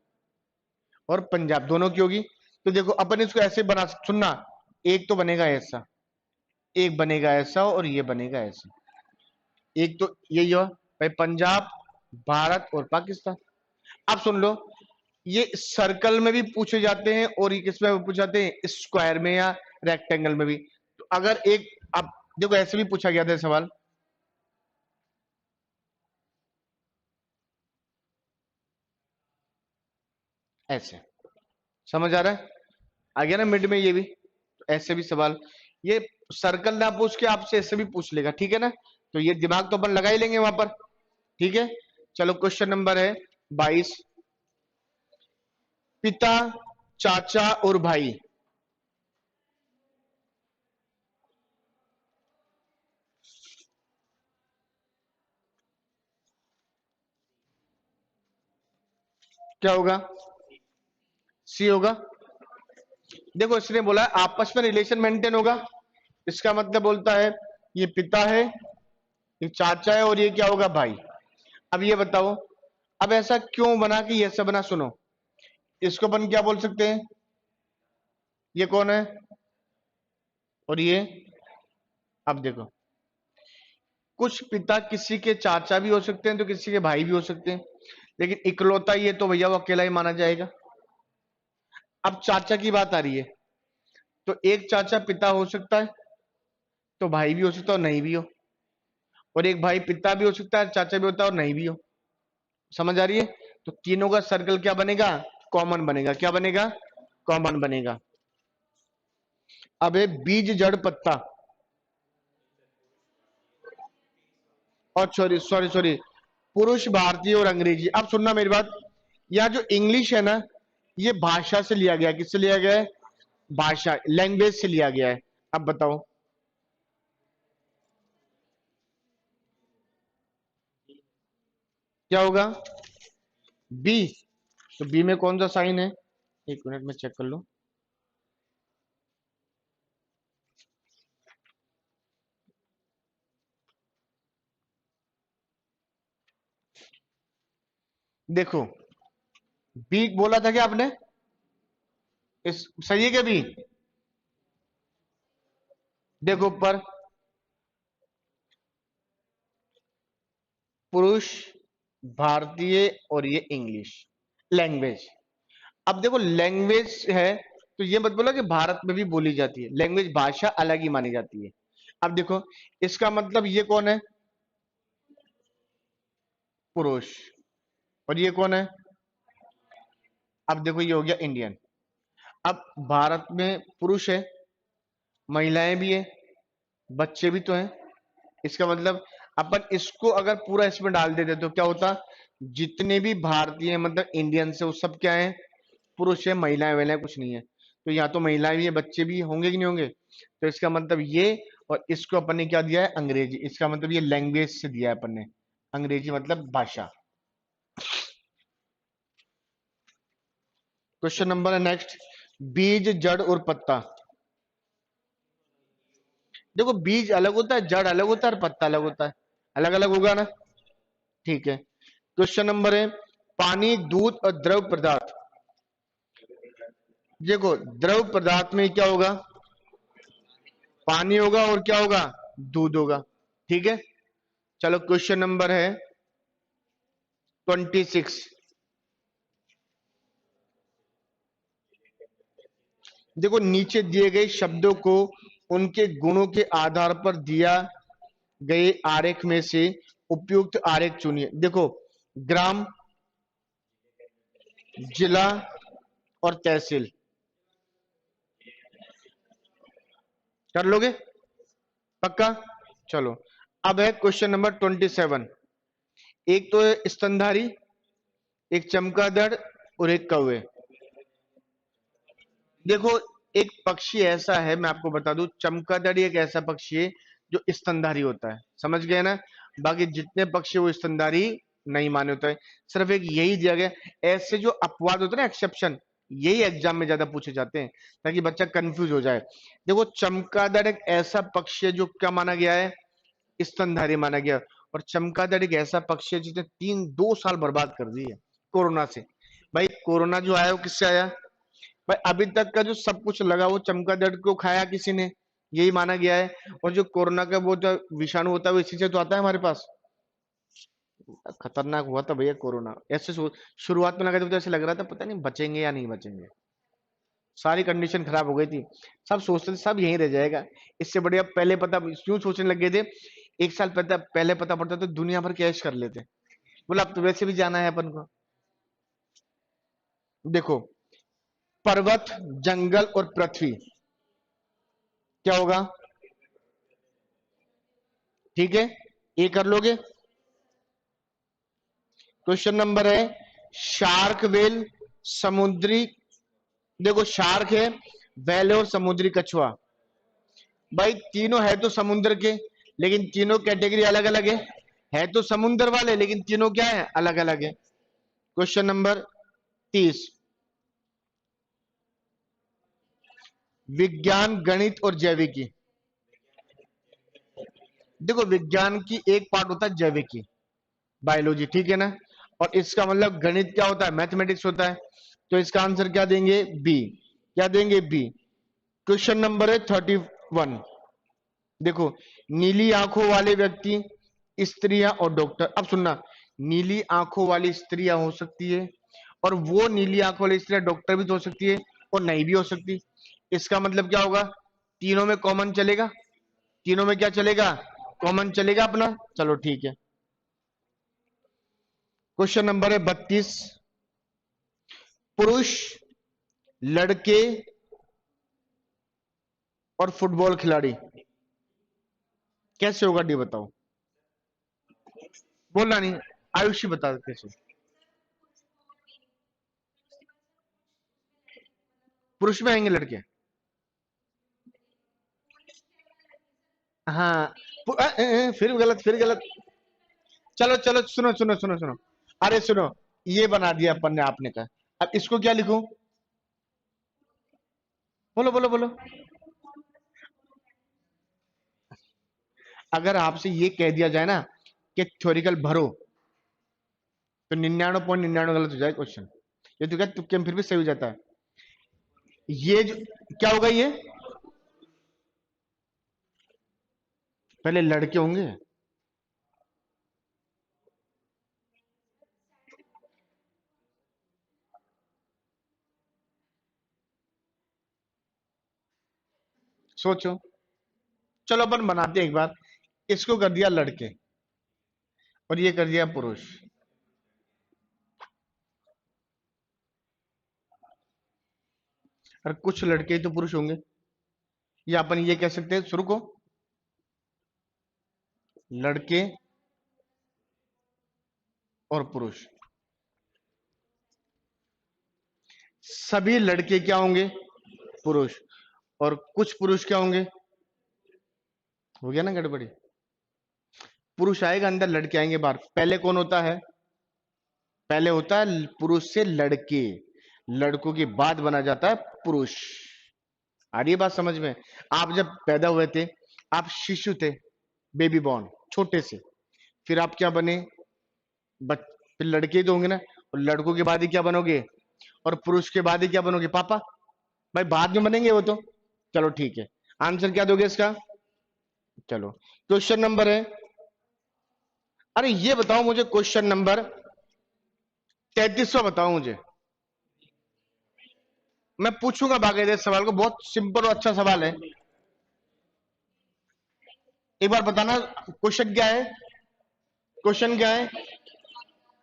A: और पंजाब दोनों की होगी। तो देखो अपन इसको ऐसे बना, सुनना, एक तो बनेगा ऐसा, एक बनेगा ऐसा और ये बनेगा ऐसा। एक तो यही हुआ भाई, पंजाब, भारत और पाकिस्तान। अब सुन लो, ये सर्कल में भी पूछे जाते हैं और ये किस में पूछे जाते हैं? स्क्वायर में या रेक्टेंगल में भी। तो अगर एक, अब देखो ऐसे भी पूछा गया था सवाल, ऐसे, समझ आ रहा है? आ गया ना मिड में ये भी? तो ऐसे भी सवाल, ये सर्कल ना पूछ के आपसे ऐसे भी पूछ लेगा, ठीक है ना? तो ये दिमाग तो अपन लगा ही लेंगे वहां पर, ठीक है। चलो क्वेश्चन नंबर है 22। पिता, चाचा और भाई, क्या होगा? सी होगा। देखो इसने बोला है आपस में रिलेशन मेंटेन होगा, इसका मतलब बोलता है ये पिता है, ये चाचा है और ये क्या होगा? भाई। अब ये बताओ, अब ऐसा क्यों बना कि ये ऐसा बना? सुनो, इसको अपन क्या बोल सकते हैं? ये कौन है और ये? अब देखो, कुछ पिता किसी के चाचा भी हो सकते हैं तो किसी के भाई भी हो सकते हैं, लेकिन इकलौता ये तो भैया वो अकेला ही माना जाएगा। अब चाचा की बात आ रही है, तो एक चाचा पिता हो सकता है, तो भाई भी हो सकता है और नहीं भी हो, और एक भाई पिता भी हो सकता है, चाचा भी होता है और नहीं भी हो। समझ आ रही है? तो तीनों का सर्कल क्या बनेगा? कॉमन बनेगा। क्या बनेगा? कॉमन बनेगा। अब है बीज जड़ पत्ता, और सॉरी सॉरी सॉरी, पुरुष, भारतीय और अंग्रेजी। अब सुनना मेरी बात, यह जो इंग्लिश है ना, ये भाषा से लिया गया है। किससे लिया गया है? भाषा, लैंग्वेज से लिया गया है। अब बताओ, क्या होगा? बी। तो बी में कौन सा साइन है? एक मिनट में चेक कर लो। देखो, बी बोला था क्या आपने? इस सही है क्या बी? देखो ऊपर, पुरुष, भारतीय और ये इंग्लिश, लैंग्वेज। अब देखो लैंग्वेज है, तो ये मत बोलो कि भारत में भी बोली जाती है लैंग्वेज, भाषा अलग ही मानी जाती है। अब देखो, इसका मतलब ये कौन है? पुरुष। और ये कौन है? अब देखो ये हो गया इंडियन। अब भारत में पुरुष है, महिलाएं भी है, बच्चे भी तो हैं। इसका मतलब अपन इसको अगर पूरा इसमें डाल देते तो क्या होता? जितने भी भारतीय मतलब इंडियन से वो सब क्या है? पुरुष है, महिलाएं वहिलाएं कुछ नहीं है। तो यहाँ तो महिलाएं भी है, बच्चे भी होंगे कि नहीं होंगे? तो इसका मतलब ये, और इसको अपन ने क्या दिया है? अंग्रेजी। इसका मतलब ये लैंग्वेज से दिया है अपन ने, अंग्रेजी मतलब भाषा। क्वेश्चन नंबर है नेक्स्ट, बीज, जड़ और पत्ता। देखो बीज अलग होता है, जड़ अलग होता है और पत्ता अलग होता है। अलग अलग होगा ना, ठीक है। क्वेश्चन नंबर है, पानी, दूध और द्रव पदार्थ। देखो द्रव पदार्थ में क्या होगा, पानी होगा और क्या होगा, दूध होगा, ठीक है। चलो क्वेश्चन नंबर है 26। देखो नीचे दिए गए शब्दों को उनके गुणों के आधार पर दिया गए आरेख में से उपयुक्त आरेख चुनिए। देखो ग्राम, जिला और तहसील, कर लोगे पक्का। चलो अब है क्वेश्चन नंबर 27। एक तो है स्तनधारी, एक चमगादड़ और एक कौवे। देखो एक पक्षी ऐसा है, मैं आपको बता दूं, चमगादड़ एक ऐसा पक्षी है जो स्तनधारी होता है, समझ गए ना। बाकी जितने पक्षी वो स्तनधारी नहीं माने होता है, सिर्फ एक यही दिया गया। ऐसे जो अपवाद होते हैं ना, एक्सेप्शन, यही एग्जाम में ज्यादा पूछे जाते हैं ताकि बच्चा कंफ्यूज हो जाए। देखो चमगादड़ एक ऐसा पक्षी है जो क्या माना गया है, स्तनधारी माना गया। और चमगादड़ एक ऐसा पक्षी है जिसने 2 साल बर्बाद कर दी है कोरोना से। भाई कोरोना जो आया वो किससे आया, भाई अभी तक का जो सब कुछ लगा वो चमगादड़ को खाया किसी ने, यही माना गया है। और जो कोरोना का वो जो विषाणु होता है वो इसी से तो आता है हमारे पास। खतरनाक हुआ था भैया कोरोना, ऐसे शुरुआत में लगा था तो ऐसे लग रहा था पता नहीं बचेंगे या नहीं बचेंगे, सारी कंडीशन खराब हो गई थी। सब सोचते थे सब यहीं रह जाएगा, इससे बढ़िया पहले पता क्यों सोचने लगे थे। एक साल पहले पता पड़ता तो दुनिया भर कैश कर लेते। बोला अब तो वैसे भी जाना है अपन को। देखो पर्वत, जंगल और पृथ्वी क्या होगा, ठीक है, ये कर लोगे। क्वेश्चन नंबर है शार्क, वेल, समुद्री, देखो शार्क है, वेल और समुद्री कछुआ। भाई तीनों है तो समुद्र के, लेकिन तीनों कैटेगरी अलग अलग है तो समुद्र वाले, लेकिन तीनों क्या है, अलग अलग है। क्वेश्चन नंबर 30, विज्ञान, गणित और जैविकी। देखो विज्ञान की एक पार्ट होता है जैविकी, बायोलॉजी, ठीक है ना। और इसका मतलब गणित क्या होता है, मैथमेटिक्स होता है। तो इसका आंसर क्या देंगे, बी। क्या देंगे, बी। क्वेश्चन नंबर है 31। देखो नीली आंखों वाले व्यक्ति, स्त्रियां और डॉक्टर। अब सुनना, नीली आंखों वाली स्त्रियां हो सकती है, और वो नीली आंखों वाली स्त्रियां डॉक्टर भी तो हो सकती है और नहीं भी हो सकती। इसका मतलब क्या होगा, तीनों में कॉमन चलेगा, तीनों में क्या चलेगा, कॉमन चलेगा अपना। चलो ठीक है। क्वेश्चन नंबर है 32, पुरुष, लड़के और फुटबॉल खिलाड़ी कैसे होगा, डी बताओ। बोलना नहीं, आयुषी बता कैसे। पुरुष में आएंगे लड़के, हाँ। फिर गलत, फिर गलत। चलो चलो सुनो सुनो सुनो सुनो, अरे सुनो, ये बना दिया अपन ने आपने का। अब इसको क्या लिखूं, बोलो बोलो बोलो। अगर आपसे ये कह दिया जाए ना कि थ्योरिकल भरो, तो 99.99 गलत हो जाए क्वेश्चन। ये तो क्या तुक्के में फिर भी सही हो जाता है। ये जो क्या होगा, ये पहले लड़के होंगे, सोचो। चलो अपन बनाते हैं एक बार, इसको कर दिया लड़के और ये कर दिया पुरुष। और कुछ लड़के ही तो पुरुष होंगे, या अपन ये कह सकते हैं शुरू को, लड़के और पुरुष। सभी लड़के क्या होंगे, पुरुष। और कुछ पुरुष क्या होंगे, हो गया ना गड़बड़ी। पुरुष आएगा अंदर, लड़के आएंगे बाहर। पहले कौन होता है, पहले होता है पुरुष से लड़के, लड़कों के बाद बना जाता है पुरुष। आ रही है बात समझ में। आप जब पैदा हुए थे, आप शिशु थे, बेबी बॉर्न, छोटे से, फिर आप क्या बने? फिर लड़के ही तो होंगे ना, और लड़कों के बाद ही क्या बनोगे? और पुरुष के बाद ही क्या बनोगे? पापा। भाई बाद में बनेंगे वो तो। चलो ठीक है, आंसर क्या दोगे इसका? चलो, क्वेश्चन नंबर है, अरे ये बताओ मुझे, क्वेश्चन नंबर 33वां बताओ मुझे। मैं पूछूंगा बाकायदे सवाल को, बहुत सिंपल और अच्छा सवाल है। एक बार बताना क्वेश्चन क्या है। क्वेश्चन क्या है?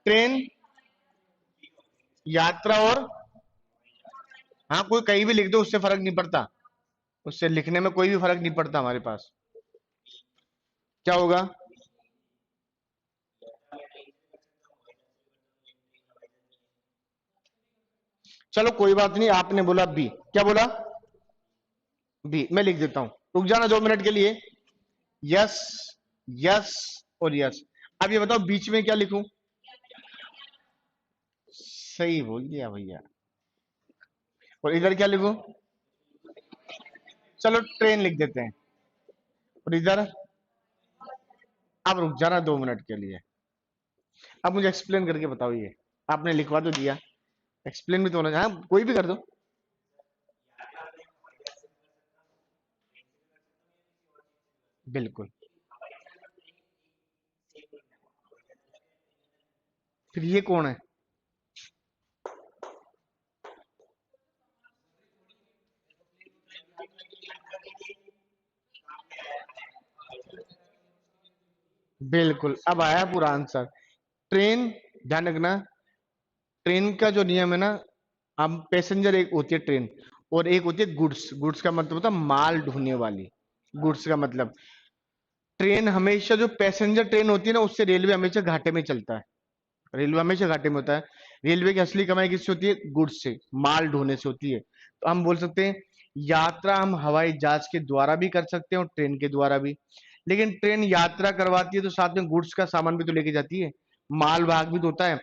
A: ट्रेन, यात्रा और, हाँ कोई कहीं भी लिख दो, उससे फर्क नहीं पड़ता, उससे लिखने में कोई भी फर्क नहीं पड़ता हमारे पास। क्या होगा? चलो कोई बात नहीं, आपने बोला बी। क्या बोला? बी। मैं लिख देता हूं, रुक जाना 2 मिनट के लिए। यस, यस और यस। अब ये बताओ बीच में क्या लिखूं? सही बोल दिया भैया। और इधर क्या लिखूं? चलो ट्रेन लिख देते हैं। और इधर, अब रुक जाना 2 मिनट के लिए। अब मुझे एक्सप्लेन करके बताओ, ये आपने लिखवा तो दिया, एक्सप्लेन भी तो होना चाहिए। हाँ कोई भी कर दो। बिल्कुल। फिर ये कौन है? बिल्कुल, अब आया पूरा आंसर। ट्रेन, ध्यान रखना, ट्रेन का जो नियम है ना, हम पैसेंजर एक होती है ट्रेन, और एक होती है गुड्स। गुड्स का मतलब होता है माल ढोने वाली। गुड्स का मतलब, ट्रेन हमेशा, जो पैसेंजर ट्रेन होती है ना, उससे रेलवे हमेशा घाटे में चलता है। रेलवे हमेशा घाटे में होता है। रेलवे की असली कमाई किससे होती है? गुड्स से, माल ढोने से होती है। तो हम बोल सकते हैं यात्रा हम हवाई जहाज के द्वारा भी कर सकते हैं और ट्रेन के द्वारा भी। लेकिन ट्रेन यात्रा करवाती है तो साथ में गुड्स का सामान भी तो लेके जाती है, माल वाहक भी तो होता है।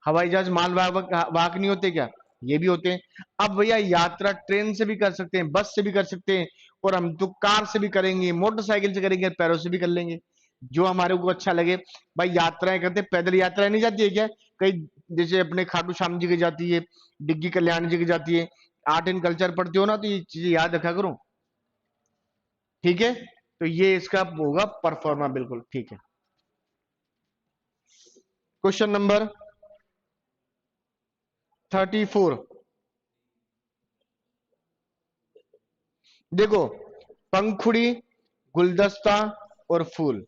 A: हवाई जहाज माल वाहक वाहक नहीं होते क्या? ये भी होते हैं। अब भैया यात्रा ट्रेन से भी कर सकते हैं, बस से भी कर सकते हैं, और हम तो कार से भी करेंगे, मोटरसाइकिल से करेंगे, पैरों से भी कर लेंगे, जो हमारे को अच्छा लगे। भाई यात्राएं करते, पैदल यात्राएं नहीं जाती है क्या कई? जैसे अपने खाटू श्याम जी की जाती है, डिग्गी कल्याण जी की जाती है। आर्ट एंड कल्चर पढ़ते हो ना, तो ये चीजें याद रखा करो, ठीक है? तो ये इसका होगा परफॉर्मा, बिल्कुल ठीक है। क्वेश्चन नंबर 34, देखो, पंखुड़ी, गुलदस्ता और फूल,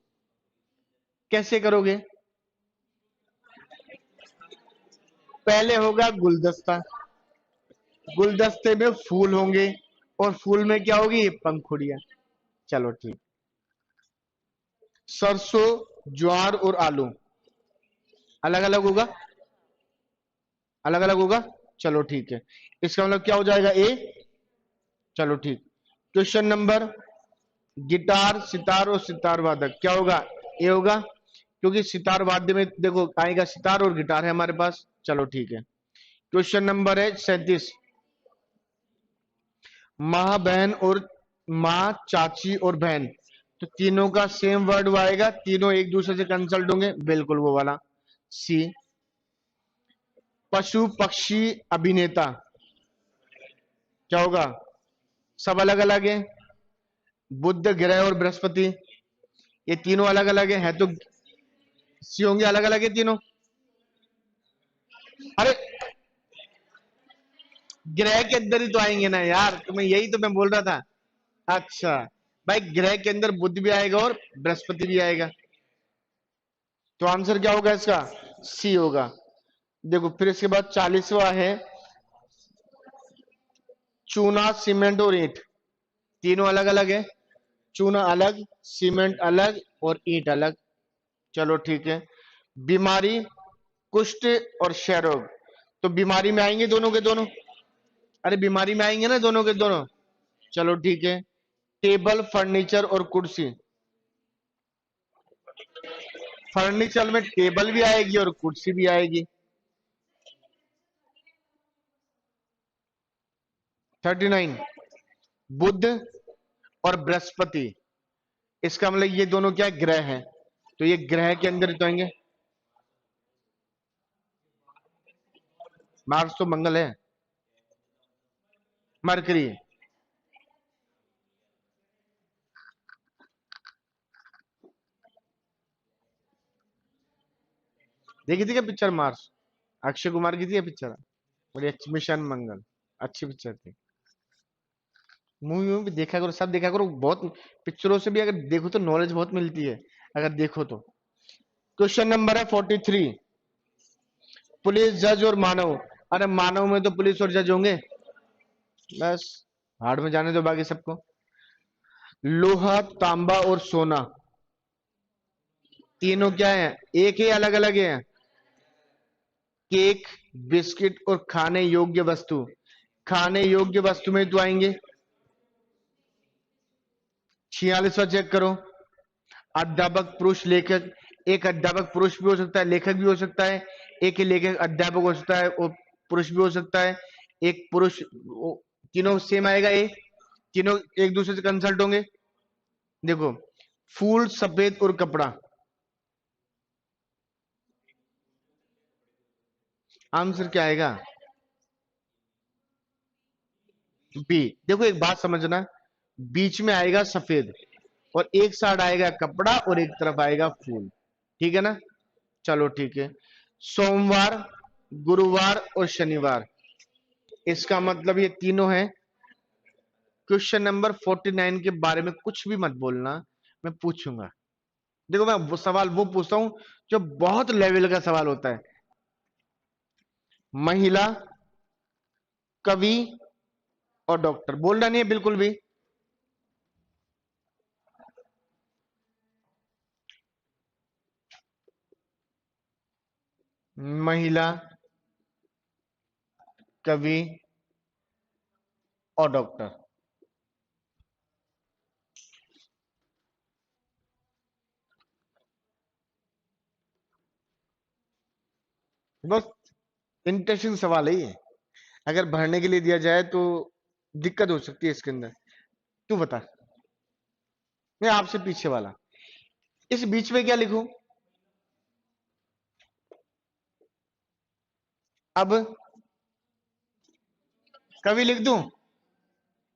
A: कैसे करोगे? पहले होगा गुलदस्ता, गुलदस्ते में फूल होंगे, और फूल में क्या होगी? पंखुड़ियां। चलो ठीक। सरसों, ज्वार और आलू अलग अलग होगा, अलग अलग होगा। चलो ठीक है, इसका मतलब क्या हो जाएगा? ए। चलो ठीक। क्वेश्चन नंबर, गिटार, सितार और सितार वादक, क्या होगा? ए होगा, क्योंकि सितार वाद्य में देखो आएगा सितार और गिटार है हमारे पास। चलो ठीक है। क्वेश्चन नंबर है 37, माँ बहन और, माँ चाची और बहन, तो तीनों का सेम वर्ड आएगा, तीनों एक दूसरे से कंसल्ट होंगे, बिल्कुल वो वाला। सी। पशु पक्षी अभिनेता, क्या होगा? सब अलग अलग है। बुध, ग्रह और बृहस्पति, ये तीनों अलग अलग है तो सी होंगे, अलग अलग है तीनों। अरे ग्रह के अंदर ही तो आएंगे ना यार, तो यही तो मैं बोल रहा था। अच्छा, भाई ग्रह के अंदर बुध भी आएगा और बृहस्पति भी आएगा, तो आंसर क्या होगा इसका? सी होगा। देखो फिर इसके बाद 40वां है, चूना, सीमेंट और ईंट, तीनों अलग अलग है। चूना अलग, सीमेंट अलग और ईंट अलग। चलो ठीक है। बीमारी, कुष्ठ और क्षय रोग, तो बीमारी में आएंगे दोनों के दोनों। अरे बीमारी में आएंगे ना दोनों के दोनों। चलो ठीक है। टेबल, फर्नीचर और कुर्सी, फर्नीचर में टेबल भी आएगी और कुर्सी भी आएगी। 39, बुध और बृहस्पति, इसका मतलब ये दोनों क्या ग्रह हैं, तो ये ग्रह के अंदर तो आएंगे। मार्स तो मंगल है, मरकरी। देखी थी क्या पिक्चर मार्स? अक्षय कुमार की थी ये पिक्चर, बड़ी अच्छी, मिशन मंगल, अच्छी पिक्चर थी। मूवी में भी देखा करो, सब देखा करो, बहुत पिक्चरों से भी अगर देखो तो नॉलेज बहुत मिलती है, अगर देखो तो। क्वेश्चन नंबर है 43। पुलिस, जज और मानव। अरे मानव में तो पुलिस और जज होंगे, बस हार्ड में जाने दो बाकी सबको। लोहा, तांबा और सोना, तीनों क्या है? एक ही, अलग अलग है? केक, बिस्किट और खाने योग्य वस्तु। खाने योग्य वस्तु में तो आएंगे। 46वां चेक करो। अध्यापक, पुरुष, लेखक। एक अध्यापक पुरुष भी हो सकता है, लेखक भी हो सकता है। एक ही लेखक अध्यापक हो सकता है और पुरुष भी हो सकता है। एक पुरुष, तीनों सेम आएगा ए, तीनों एक दूसरे से कंसल्ट होंगे। देखो, फूल, सफेद और कपड़ा, आंसर क्या आएगा? बी। देखो एक बात समझना, बीच में आएगा सफेद और एक साइड आएगा कपड़ा और एक तरफ आएगा फूल, ठीक है ना? चलो ठीक है। सोमवार, गुरुवार और शनिवार, इसका मतलब ये तीनों है। क्वेश्चन नंबर 49 के बारे में कुछ भी मत बोलना, मैं पूछूंगा। देखो मैं वो सवाल वो पूछता हूं जो बहुत लेवल का सवाल होता है। महिला, कवि और डॉक्टर, बोलना नहीं है बिल्कुल भी। महिला, कवि और डॉक्टर, बस इंटरेस्टिंग सवाल है ये। अगर भरने के लिए दिया जाए तो दिक्कत हो सकती है इसके अंदर। तू बता, मैं आपसे पीछे वाला, इस बीच में क्या लिखूं? अब कवि लिख दूं?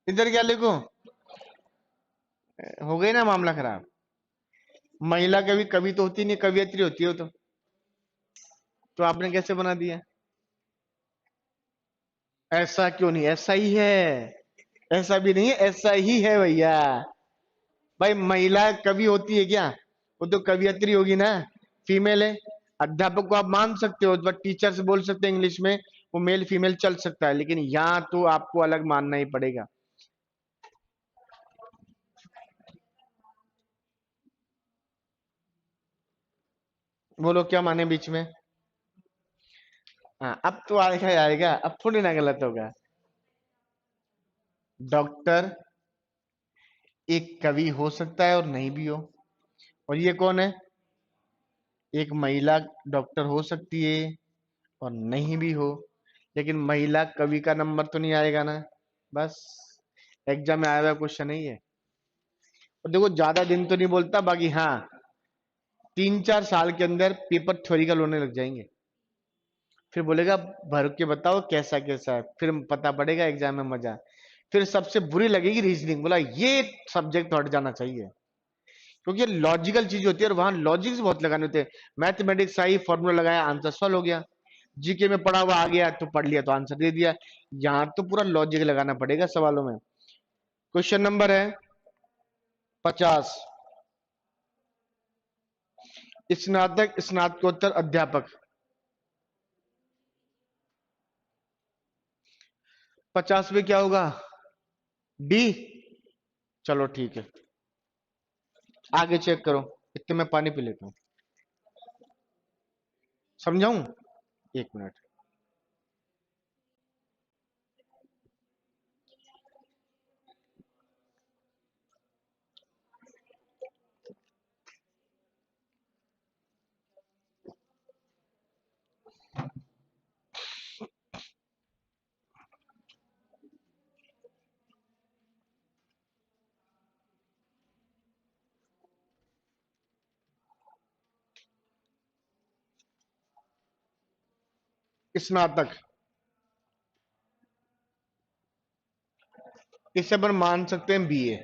A: इधर क्या लिखूं? हो गई ना मामला खराब। महिला कवि, कवि तो होती नहीं, कवियत्री होती हो तो आपने कैसे बना दिया? ऐसा क्यों नहीं, ऐसा ही है। ऐसा भी नहीं है, ऐसा ही है भैया। भाई महिला कवि होती है क्या? वो तो कवियत्री होगी ना, फीमेल है। अध्यापक को आप मान सकते हो, बट टीचर से बोल सकते हैं इंग्लिश में, वो मेल फीमेल चल सकता है, लेकिन यहाँ तो आपको अलग मानना ही पड़ेगा। बोलो क्या माने बीच में? हाँ अब तो आएगा ही आएगा, अब थोड़ी ना गलत होगा। डॉक्टर एक कवि हो सकता है और नहीं भी हो। और ये कौन है? एक महिला डॉक्टर हो सकती है और नहीं भी हो, लेकिन महिला कवि का नंबर तो नहीं आएगा ना। बस एग्जाम में आया हुआ क्वेश्चन है ये। और देखो ज्यादा दिन तो नहीं बोलता, बाकी हाँ 3-4 साल के अंदर पेपर थ्योरिकल होने लग जाएंगे। फिर बोलेगा भर के बताओ कैसा कैसा है, फिर पता पड़ेगा एग्जाम में मजा। फिर सबसे बुरी लगेगी रीजनिंग, बोला ये सब्जेक्ट हट जाना चाहिए, क्योंकि ये लॉजिकल चीज होती है और वहां लॉजिक्स बहुत लगाने होते हैं। मैथमेटिक्स आई, फॉर्मूला लगाया, आंसर सॉल्व हो गया। जीके में पढ़ा हुआ आ गया तो पढ़ लिया तो आंसर दे दिया। यहाँ तो पूरा लॉजिक लगाना पड़ेगा सवालों में। क्वेश्चन नंबर है 50। स्नातक, स्नातकोत्तर, अध्यापक, 50 में क्या होगा? डी। चलो ठीक है, आगे चेक करो। इतने में पानी पी लेता हूँ, समझाऊं? 1 मिनट। स्नातक, इसे अपन मान सकते हैं बीए।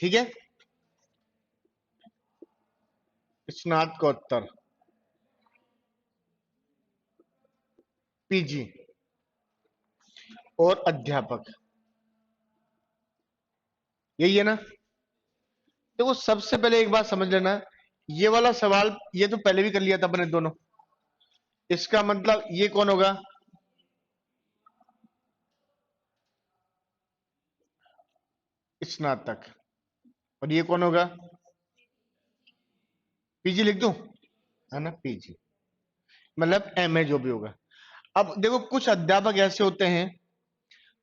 A: ठीक है, स्नातकोत्तर, पीजी और अध्यापक, यही है ना। देखो सबसे पहले एक बात समझ लेना, ये वाला सवाल ये तो पहले भी कर लिया था अपने दोनों। इसका मतलब ये कौन होगा, स्नातक, और ये कौन होगा, पीजी लिख दूं, है ना, पीजी मतलब एमए जो भी होगा। अब देखो कुछ अध्यापक ऐसे होते हैं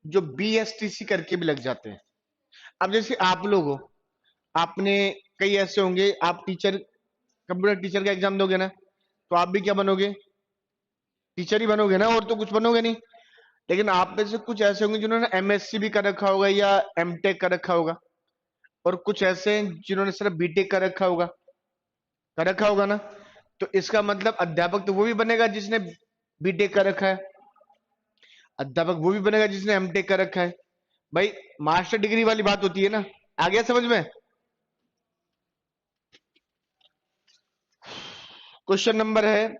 A: जो बीएसटीसी करके भी लग जाते हैं। अब जैसे आप लोग हो, आपने कई ऐसे होंगे, आप टीचर, कंप्यूटर टीचर का एग्जाम दोगे ना, तो आप भी क्या बनोगे, टीचर ही बनोगे ना, और तो कुछ बनोगे नहीं। लेकिन आप में से कुछ ऐसे होंगे जिन्होंने एमएससी भी कर रखा होगा या एमटेक कर रखा होगा, और कुछ ऐसे हैं जिन्होंने सिर्फ बीटेक कर रखा होगा ना। तो इसका मतलब अध्यापक तो वो भी बनेगा जिसने बीटेक कर रखा है, अध्यापक वो भी बनेगा जिसने एमटेक कर रखा है। भाई मास्टर डिग्री वाली बात होती है ना। आ गया समझ में। क्वेश्चन नंबर है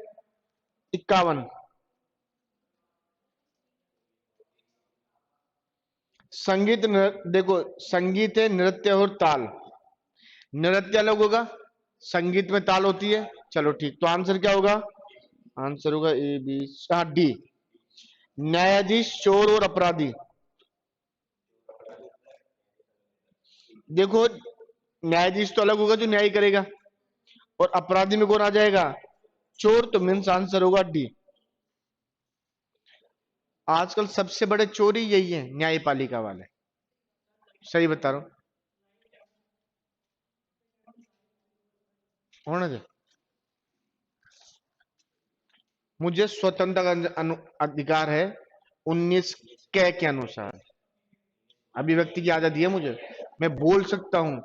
A: 51। देखो संगीत है, नृत्य और ताल। नृत्य अलग होगा, संगीत में ताल होती है। चलो ठीक, तो आंसर क्या होगा, आंसर होगा ए बी, डी, न्यायाधीश, चोर और अपराधी। देखो न्यायाधीश तो अलग होगा जो न्याय करेगा, और अपराधी में कौन आ जाएगा, चोर, तो मीन्स आंसर होगा डी। आजकल सबसे बड़े चोर ही यही है, न्यायपालिका वाले। सही बता रहा हूं, होने दे। मुझे स्वतंत्रता का अधिकार है 19 के अनुसार, अभिव्यक्ति की आजादी है मुझे, मैं बोल सकता हूं।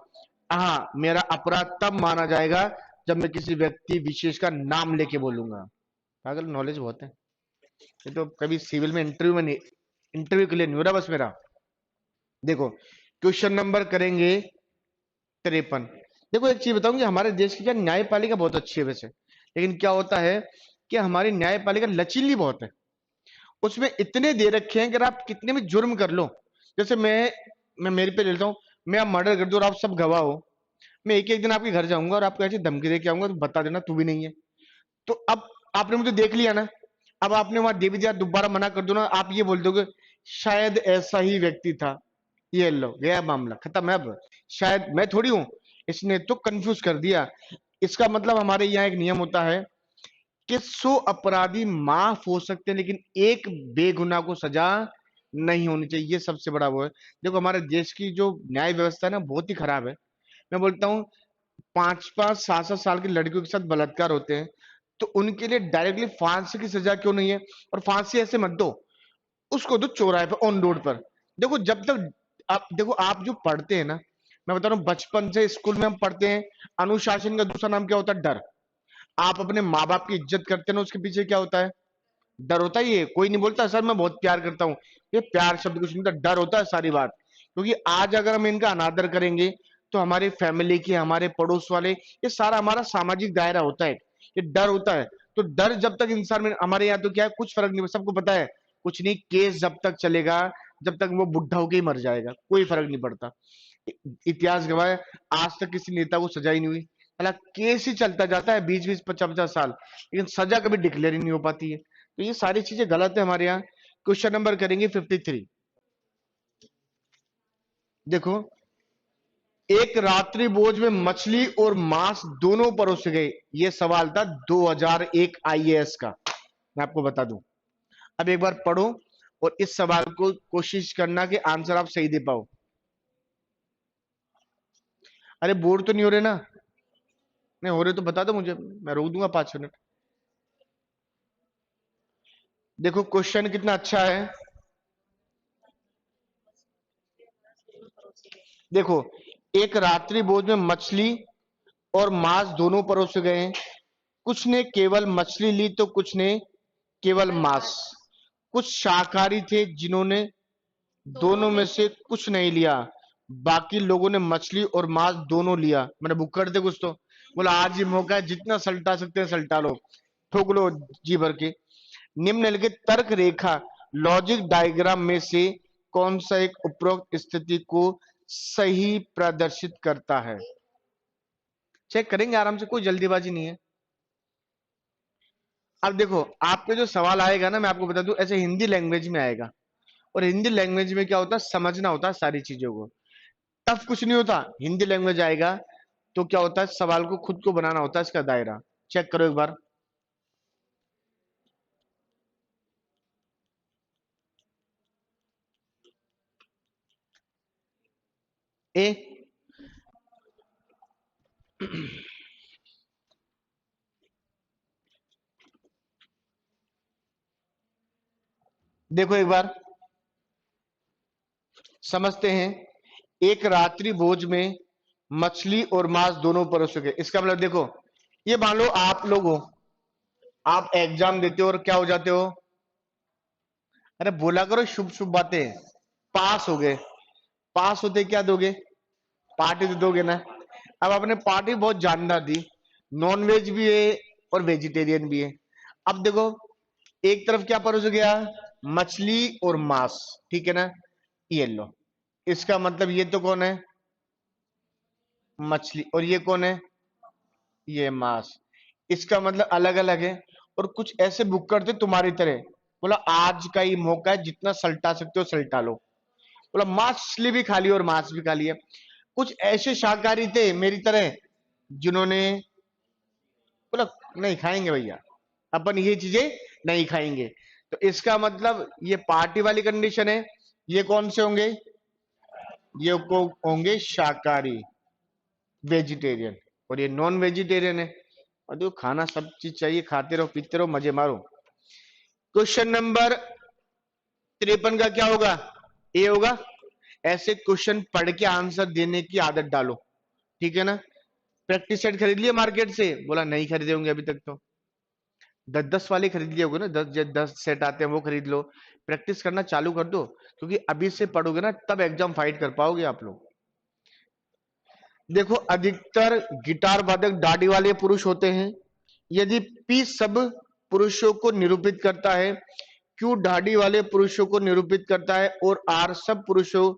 A: हाँ, मेरा अपराध तब माना जाएगा जब मैं किसी व्यक्ति विशेष का नाम लेके बोलूंगा। पागल, नॉलेज बहुत है। ये तो कभी सिविल में इंटरव्यू में नहीं, इंटरव्यू क्लियर नहीं हो रहा बस मेरा। देखो क्वेश्चन नंबर करेंगे 53। देखो एक चीज बताऊंगी, हमारे देश की क्या न्यायपालिका बहुत अच्छी है वैसे, लेकिन क्या होता है कि हमारी न्यायपालिका लचीली बहुत है। उसमें इतने दे रखे हैं कि अगर आप कितने भी जुर्म कर लो, जैसे मैं मेरे पे लेता हूँ, मैं आप मर्डर कर दो और आप सब गवाह हो, मैं एक एक दिन आपके घर जाऊंगा और आपको ऐसी धमकी दे के आऊंगा, तो बता देना तू भी नहीं है। तो अब आपने मुझे देख लिया ना, अब आपने वहां दे भी दिया, दोबारा मना कर दो ना, आप ये बोल दोगे शायद ऐसा ही व्यक्ति था, ये लो गया मामला खत्म है। अब शायद मैं थोड़ी हूं, इसने तो कंफ्यूज कर दिया। इसका मतलब हमारे यहाँ एक नियम होता है कि 100 अपराधी माफ हो सकते हैं, लेकिन एक बेगुनाह को सजा नहीं होनी चाहिए। ये सबसे बड़ा वो है। देखो हमारे देश की जो न्याय व्यवस्था है ना, बहुत ही खराब है। मैं बोलता हूँ 5-5 7-7 साल की लड़कियों के साथ बलात्कार होते हैं, तो उनके लिए डायरेक्टली फांसी की सजा क्यों नहीं है, और फांसी ऐसे मत दो, उसको दो चौराहे पर, ऑन रोड पर। देखो जब तक आप देखो, आप जो पढ़ते हैं ना, मैं बता रहा हूँ बचपन से स्कूल में हम पढ़ते हैं, अनुशासन का दूसरा नाम क्या होता है, डर। आप अपने माँ बाप की इज्जत करते हैं ना, उसके पीछे क्या होता है, डर होता ही है। कोई नहीं बोलता सर मैं बहुत प्यार करता हूँ, ये प्यार शब्द कुछ नहीं होता, डर होता है सारी बात। क्योंकि आज अगर हम इनका अनादर करेंगे, तो हमारे फैमिली के, हमारे पड़ोस वाले, ये सारा हमारा सामाजिक दायरा होता है, ये डर होता है। तो डर जब तक इंसान में, हमारे यहाँ तो क्या है, कुछ फर्क नहीं, सबको पता है कुछ नहीं, केस जब तक चलेगा, जब तक वो बुढ़ा होके ही मर जाएगा, कोई फर्क नहीं पड़ता। इतिहास गवाह है, आज तक किसी नेता को सजा ही नहीं हुई, हालांकि केस ही चलता जाता है 20-20 50-50 साल, लेकिन सजा कभी डिक्लेयर ही नहीं हो पाती है। तो ये सारी चीजें गलत है हमारे यहाँ। क्वेश्चन नंबर करेंगे 53। देखो, एक रात्रि भोज में मछली और मांस दोनों परोसे गए, ये सवाल था 2001 आईएएस का, मैं आपको बता दूं। अब एक बार पढ़ो और इस सवाल को कोशिश करना कि आंसर आप सही दे पाओ। अरे बोर तो नहीं हो रहे ना, नहीं हो रहे तो बता दो मुझे, मैं रोक दूंगा 5 मिनट। देखो क्वेश्चन कितना अच्छा है। देखो, एक रात्रि भोज में मछली और मांस दोनों परोसे गए हैं, कुछ ने केवल मछली ली तो कुछ ने केवल मांस। कुछ शाकाहारी थे जिन्होंने दोनों में से कुछ नहीं लिया, बाकी लोगों ने मछली और मांस दोनों लिया। मैंने भुक्कड़ थे कुछ तो। बोला आज ही मौका है, जितना सल्टा सकते हैं सल्टा लो, ठोक लो जी भर के। निम्नलिखित तर्क रेखा लॉजिक डायग्राम में से कौन सा एक उपरोक्त स्थिति को सही प्रदर्शित करता है? चेक करेंगे आराम से, कोई जल्दीबाजी नहीं है। अब देखो आपके जो सवाल आएगा ना, मैं आपको बता दूं, ऐसे हिंदी लैंग्वेज में आएगा। और हिंदी लैंग्वेज में क्या होता है, समझना होता है सारी चीजों को। टफ कुछ नहीं होता, हिंदी लैंग्वेज आएगा तो क्या होता है, सवाल को खुद को बनाना होता है इसका दायरा। चेक करो एक बार। ए, देखो एक बार समझते हैं। एक रात्रि भोज में मछली और मांस दोनों परोसे गए। इसका मतलब देखो, ये मान लो आप लोग हो, आप एग्जाम देते हो और क्या हो जाते हो, अरे बोला करो शुभ शुभ बातें, पास हो गए। पास होते क्या दोगे, पार्टी तो दोगे ना। अब आपने पार्टी बहुत जानदार दी, नॉन वेज भी है और वेजिटेरियन भी है। अब देखो एक तरफ क्या परोस गया, मछली और मांस, ठीक है ना, ये लो। इसका मतलब ये तो कौन है, मछली, और ये कौन है, ये मांस। इसका मतलब अलग अलग है। और कुछ ऐसे बुक करते तुम्हारी तरह, बोला आज का ही मौका है, जितना सल्टा सकते हो सल्टा लो। बोला मछली भी खा ली और मांस भी खा लिया। कुछ ऐसे शाकाहारी थे मेरी तरह जिन्होंने बोला नहीं खाएंगे भैया, अपन ये चीजें नहीं खाएंगे। तो इसका मतलब ये पार्टी वाली कंडीशन है। ये कौन से होंगे, ये को होंगे शाकाहारी, वेजिटेरियन। और ये नॉन वेजिटेरियन है। और देखो खाना सब चीज चाहिए, खाते रहो पीते रहो मजे मारो। क्वेश्चन नंबर 53 का क्या होगा, ए होगा। ऐसे क्वेश्चन पढ़ के आंसर देने की आदत डालो, ठीक है ना। प्रैक्टिस सेट खरीद लिया मार्केट से, बोला नहीं खरीदे होंगे अभी तक तो। 10-10 वाले खरीद लिए होगे ना, 10 सेट आते हैं वो खरीद लो। प्रैक्टिस करना चालू कर दो, क्योंकि अभी से पढ़ोगे ना तब एग्जाम फाइट कर पाओगे आप लोग। देखो अधिकतर गिटार वादक दाढ़ी वाले पुरुष होते हैं। यदि पी सब पुरुषों को निरूपित करता है, क्यू दाढ़ी वाले पुरुषों को निरूपित करता है, और आर सब पुरुषों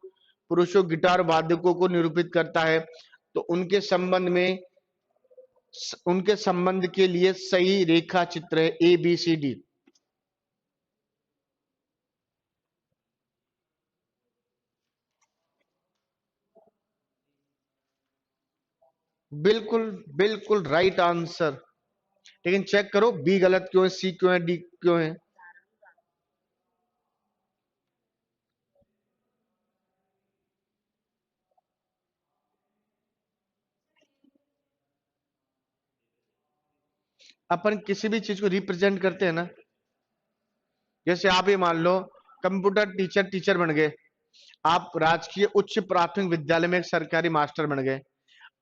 A: पुरुषों गिटार वादकों को निरूपित करता है, तो उनके संबंध के लिए सही रेखा चित्र है ए बी सी डी। बिल्कुल बिल्कुल राइट आंसर। लेकिन चेक करो बी गलत क्यों है, सी क्यों है, डी क्यों है। अपन किसी भी चीज को रिप्रेजेंट करते हैं ना, जैसे आप ही मान लो कंप्यूटर टीचर बन गए, आप राजकीय उच्च प्राथमिक विद्यालय में एक सरकारी मास्टर बन गए,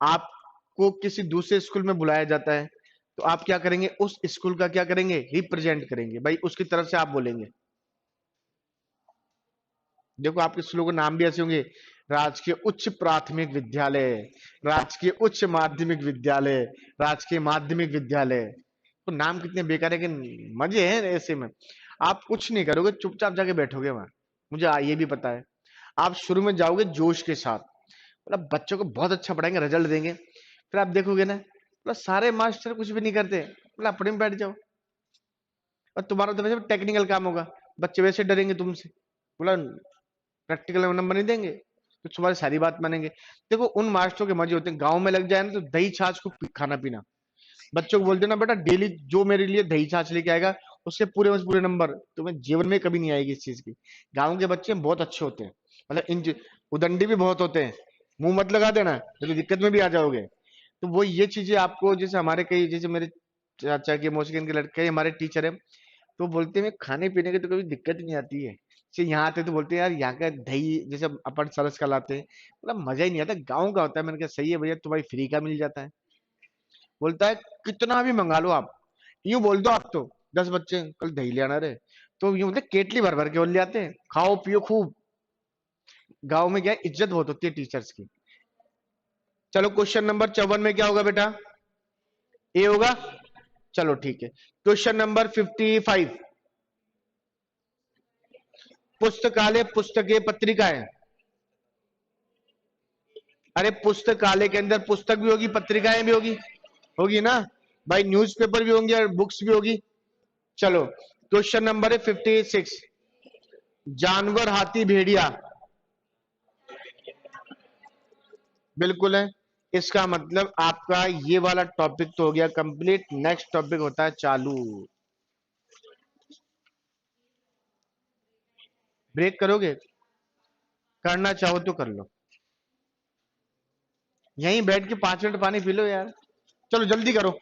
A: आपको किसी दूसरे स्कूल में बुलाया जाता है, तो आप क्या करेंगे, उस स्कूल का क्या करेंगे, रिप्रेजेंट करेंगे भाई, उसकी तरफ से आप बोलेंगे। देखो आपके स्कूलों के नाम भी ऐसे होंगे, राजकीय उच्च प्राथमिक विद्यालय, राजकीय उच्च माध्यमिक विद्यालय, राजकीय माध्यमिक विद्यालय। तो नाम कितने बेकार है कि मजे हैं ऐसे में। आप कुछ नहीं करोगे, चुपचाप जाके बैठोगे वहां, मुझे ये भी पता है। आप शुरू में जाओगे जोश के साथ, मतलब बच्चों को बहुत अच्छा पढ़ाएंगे, रिजल्ट देंगे। फिर आप देखोगे ना, मतलब सारे मास्टर कुछ भी नहीं करते, मतलब अपने में बैठ जाओ। और तुम्हारा तो वैसे टेक्निकल काम होगा, बच्चे वैसे डरेंगे तुमसे, बोला प्रैक्टिकल नंबर नहीं देंगे तो तुम्हारी सारी बात मानेंगे। देखो उन मास्टरों के मजे होते हैं, गांव में लग जाए ना तो दही छाछ को खाना पीना। बच्चों को बोलते ना बेटा डेली जो मेरे लिए दही छाछ लेके आएगा उससे पूरे में पूरे नंबर, तुम्हें जीवन में कभी नहीं आएगी इस चीज की। गाँव के बच्चे बहुत अच्छे होते हैं, मतलब उदंडी भी बहुत होते हैं। मुंह मत लगा देना, तो दिक्कत में भी आ जाओगे। तो वो ये चीजें आपको, जैसे हमारे कई, जैसे मेरे चाचा के मौसी के इनके लड़के हमारे टीचर है, तो बोलते हैं खाने पीने की तो कभी दिक्कत ही नहीं आती है। जैसे यहाँ आते तो बोलते हैं यार यहाँ का दही जैसे अपन सरस का लाते हैं, मतलब मजा ही नहीं आता, गाँव का होता है। मैंने कहा सही है भैया, तो भाई फ्री का मिल जाता है। बोलता है कितना भी मंगा लो आप, यूं बोल दो आप तो, 10 बच्चे कल दही ले आना रे, तो यूं मतलब केटली भर भर के वो ले आते हैं, खाओ पियो खूब। गांव में क्या है, इज्जत बहुत होती है टीचर्स की। चलो क्वेश्चन नंबर 54 में क्या होगा बेटा, ए होगा। चलो ठीक है, क्वेश्चन नंबर 55, पुस्तकालय पुस्तकें पत्रिकाएं। अरे पुस्तकालय के अंदर पुस्तक भी होगी, पत्रिकाएं भी होगी, होगी ना भाई, न्यूज़पेपर भी होंगे और बुक्स भी होगी। चलो क्वेश्चन नंबर है 56, जानवर हाथी भेड़िया। बिल्कुल है, इसका मतलब आपका ये वाला टॉपिक तो हो गया कंप्लीट। नेक्स्ट टॉपिक होता है चालू। ब्रेक करोगे, करना चाहो तो कर लो, यहीं बैठ के 5 मिनट पानी पी लो यार। चलो जल्दी करो।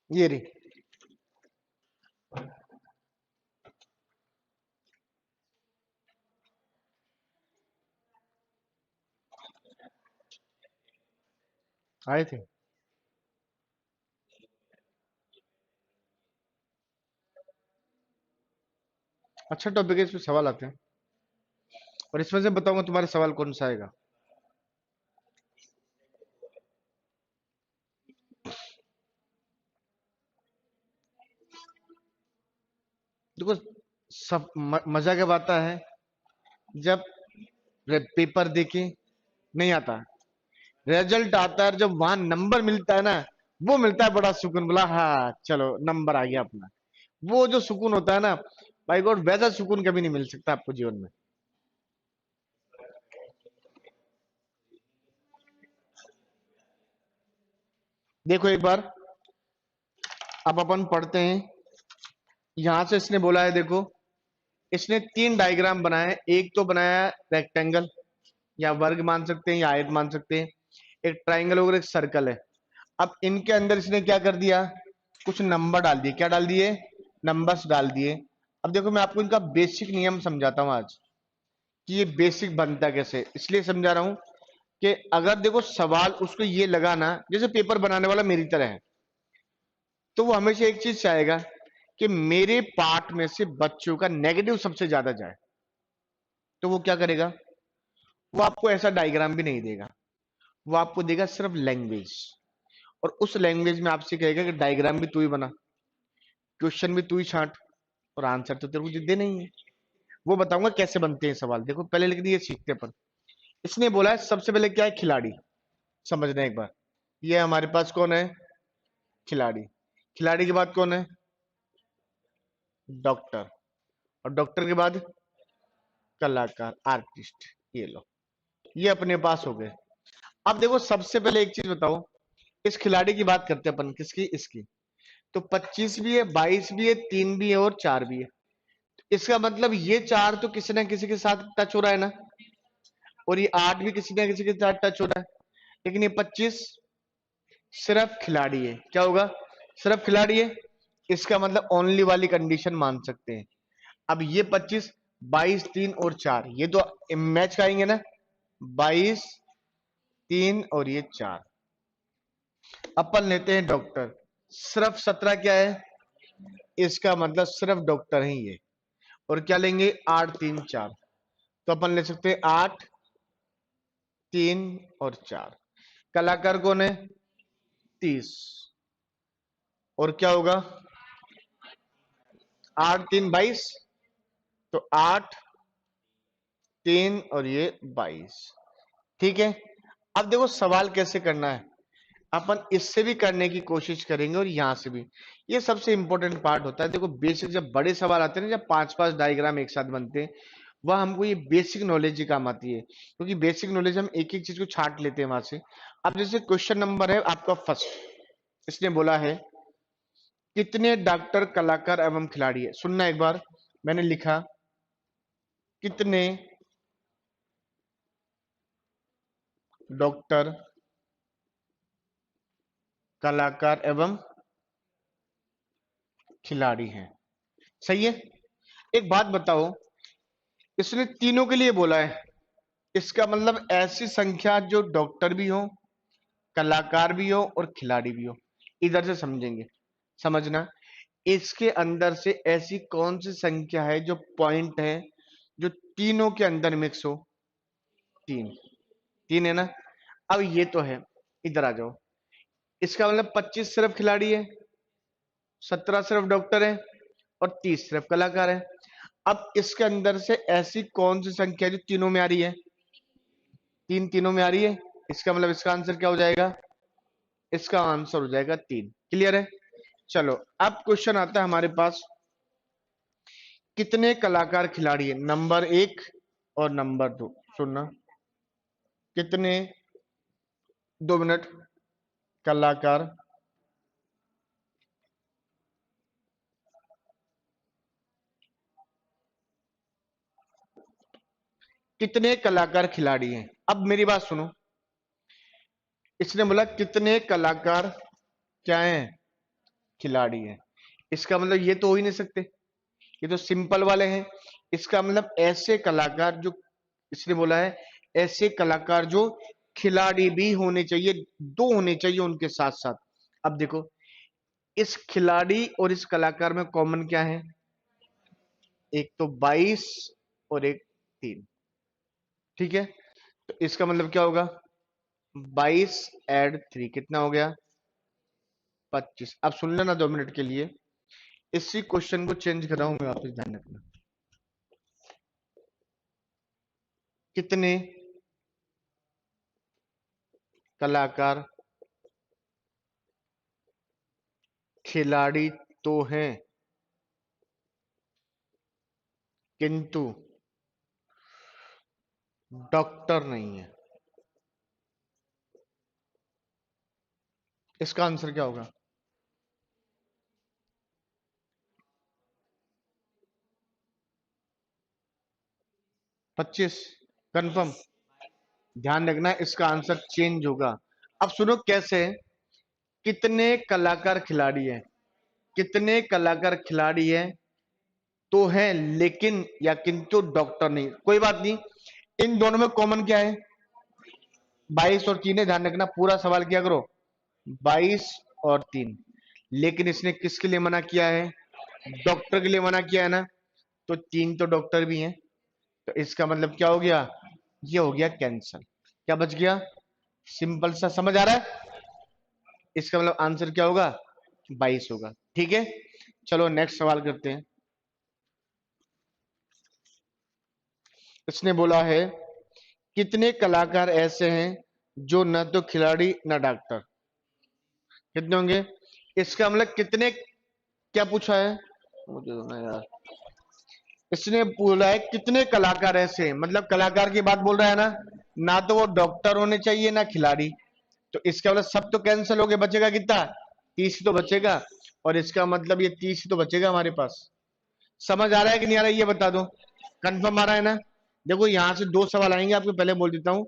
A: ये रही, आए थे। अच्छा टॉपिक है, इसमें सवाल आते हैं, और इसमें से बताऊंगा तुम्हारे सवाल कौन सा आएगा। देखो, सब मजा कब आता है, जब पेपर देके नहीं आता, रिजल्ट आता है, जब वहां नंबर मिलता है ना, वो मिलता है बड़ा सुकून, बोला हाँ चलो नंबर आ गया अपना। वो जो सुकून होता है ना, भाई गॉड वैसा सुकून कभी नहीं मिल सकता आपको जीवन में। देखो एक बार, अब अपन पढ़ते हैं। यहां से इसने बोला है, देखो इसने 3 डायग्राम बनाए हैं। एक तो बनाया रेक्टेंगल, या वर्ग मान सकते हैं या आयत मान सकते हैं, एक ट्राइंगल और एक सर्कल है। अब इनके अंदर इसने क्या कर दिया, कुछ नंबर डाल दिए। क्या डाल दिए, नंबर्स डाल दिए। अब देखो मैं आपको इनका बेसिक नियम समझाता हूं आज कि ये बेसिक बनता कैसे, इसलिए समझा रहा हूं कि अगर देखो सवाल उसको ये लगाना जैसे पेपर बनाने वाला मेरी तरह है, तो वो हमेशा एक चीज चाहेगा कि मेरे पार्ट में से बच्चों का नेगेटिव सबसे ज्यादा जाए। तो वो क्या करेगा, वो आपको ऐसा डायग्राम भी नहीं देगा, वो आपको देगा सिर्फ लैंग्वेज, और उस लैंग्वेज में आपसे कहेगा कि डायग्राम भी तू ही बना, क्वेश्चन भी तू ही छांट, और आंसर तो तेरे को दे नहीं है। वो बताऊंगा कैसे बनते हैं सवाल। देखो पहले लेकिन ये सीखते हैं अपन। इसने बोला है सबसे पहले क्या है, खिलाड़ी। समझना एक बार, ये हमारे पास कौन है, खिलाड़ी। खिलाड़ी के बाद कौन है, डॉक्टर। और डॉक्टर के बाद कलाकार, आर्टिस्ट। ये लो, ये अपने पास हो गए। अब देखो सबसे पहले एक चीज बताओ, इस खिलाड़ी की बात करते हैं अपन, किसकी, इसकी। तो 25 भी है, 22 भी है, 3 भी है और 4 भी है। इसका मतलब ये 4 तो किसी ना किसी के साथ टच हो रहा है ना, और ये 8 भी किसी ना किसी के साथ टच हो रहा है। लेकिन ये 25 सिर्फ खिलाड़ी है। क्या होगा, सिर्फ खिलाड़ी है। इसका मतलब ओनली वाली कंडीशन मान सकते हैं। अब ये 25, 22, 3 और 4 ये तो मैच खाएंगे ना, 22, 3 और ये 4। अपन लेते हैं डॉक्टर, सिर्फ 17 क्या है, इसका मतलब सिर्फ डॉक्टर ही है। और क्या लेंगे, 8, 3, 4। तो अपन ले सकते हैं 8, 3 और 4। कलाकार कौन है, 30। और क्या होगा, 8, 3, 22। तो 8, 3 और ये 22। ठीक है। अब देखो सवाल कैसे करना है, अपन इससे भी करने की कोशिश करेंगे और यहां से भी। ये सबसे इंपॉर्टेंट पार्ट होता है। देखो बेसिक जब बड़े सवाल आते हैं ना, जब 5-5 डायग्राम एक साथ बनते हैं, वह हमको ये बेसिक नॉलेज ही काम आती है, क्योंकि बेसिक नॉलेज हम एक एक चीज को छांट लेते हैं वहां से। अब जैसे क्वेश्चन नंबर है आपका फर्स्ट, इसने बोला है कितने डॉक्टर, कलाकार एवं खिलाड़ी है। सुनना एक बार, मैंने लिखा कितने डॉक्टर, कलाकार एवं खिलाड़ी हैं। सही है। एक बात बताओ, इसने तीनों के लिए बोला है, इसका मतलब ऐसी संख्या जो डॉक्टर भी हो, कलाकार भी हो और खिलाड़ी भी हो। इधर से समझेंगे, समझना। इसके अंदर से ऐसी कौन सी संख्या है जो पॉइंट है, जो तीनों के अंदर मिक्स हो। 3, 3 है ना। अब ये तो है, इधर आ जाओ। इसका मतलब 25 सिर्फ खिलाड़ी है, 17 सिर्फ डॉक्टर है और 30 सिर्फ कलाकार है। अब इसके अंदर से ऐसी कौन सी संख्या है जो तीनों में आ रही है, 3 तीनों में आ रही है। इसका मतलब इसका आंसर क्या हो जाएगा, इसका आंसर हो जाएगा 3। क्लियर है। चलो अब क्वेश्चन आता है हमारे पास, कितने कलाकार खिलाड़ी है, नंबर 1 और नंबर 2। सुनना, कितने, 2 मिनट, कलाकार कितने कलाकार खिलाड़ी हैं। अब मेरी बात सुनो, इसने बोला कितने कलाकार क्या है, खिलाड़ी हैं। इसका मतलब ये तो हो ही नहीं सकते, ये तो सिंपल वाले हैं। इसका मतलब ऐसे कलाकार जो, इसने बोला है ऐसे कलाकार जो खिलाड़ी भी होने चाहिए, 2 होने चाहिए उनके साथ साथ। अब देखो इस खिलाड़ी और इस कलाकार में कॉमन क्या है, एक तो 22 और एक 3। ठीक है। तो इसका मतलब क्या होगा, 22 ऐड 3 कितना हो गया, 25। अब सुन लेना 2 मिनट के लिए, इसी क्वेश्चन को चेंज कर रहा हूं मैं वापस, ध्यान रखना। कितने कलाकार खिलाड़ी तो हैं, किंतु डॉक्टर नहीं है। इसका आंसर क्या होगा, 25। कंफर्म, ध्यान रखना इसका आंसर चेंज होगा। अब सुनो कैसे, कितने कलाकार खिलाड़ी हैं, कितने कलाकार खिलाड़ी हैं, तो है लेकिन या किंतु डॉक्टर नहीं। कोई बात नहीं, इन दोनों में कॉमन क्या है? 22 और 3 है, ध्यान रखना, पूरा सवाल क्या करो, 22 और 3। लेकिन इसने किसके लिए मना किया है? डॉक्टर के लिए मना किया है ना, तो 3 तो डॉक्टर भी हैं, तो इसका मतलब क्या हो गया, ये हो गया कैंसल। क्या बच गया? सिंपल सा, समझ आ रहा है? इसका मतलब आंसर क्या होगा, 22 होगा। ठीक है, चलो नेक्स्ट सवाल करते हैं। इसने बोला है कितने कलाकार ऐसे हैं जो न तो खिलाड़ी न डॉक्टर? कितने होंगे? इसका मतलब कितने, क्या पूछा है मुझे ना यार, इसने बोला है कितने कलाकार ऐसे हैं, मतलब कलाकार की बात बोल रहा है ना तो वो डॉक्टर होने चाहिए ना खिलाड़ी। तो इसका मतलब सब तो कैंसिल हो गए, बचेगा कितना, 30 तो बचेगा। और इसका मतलब ये 30 तो बचेगा हमारे पास। समझ आ रहा है कि नहीं आ रहा है, ये बता दो, कंफर्म आ रहा है ना? देखो यहां से 2 सवाल आएंगे, आपको पहले बोल देता हूं,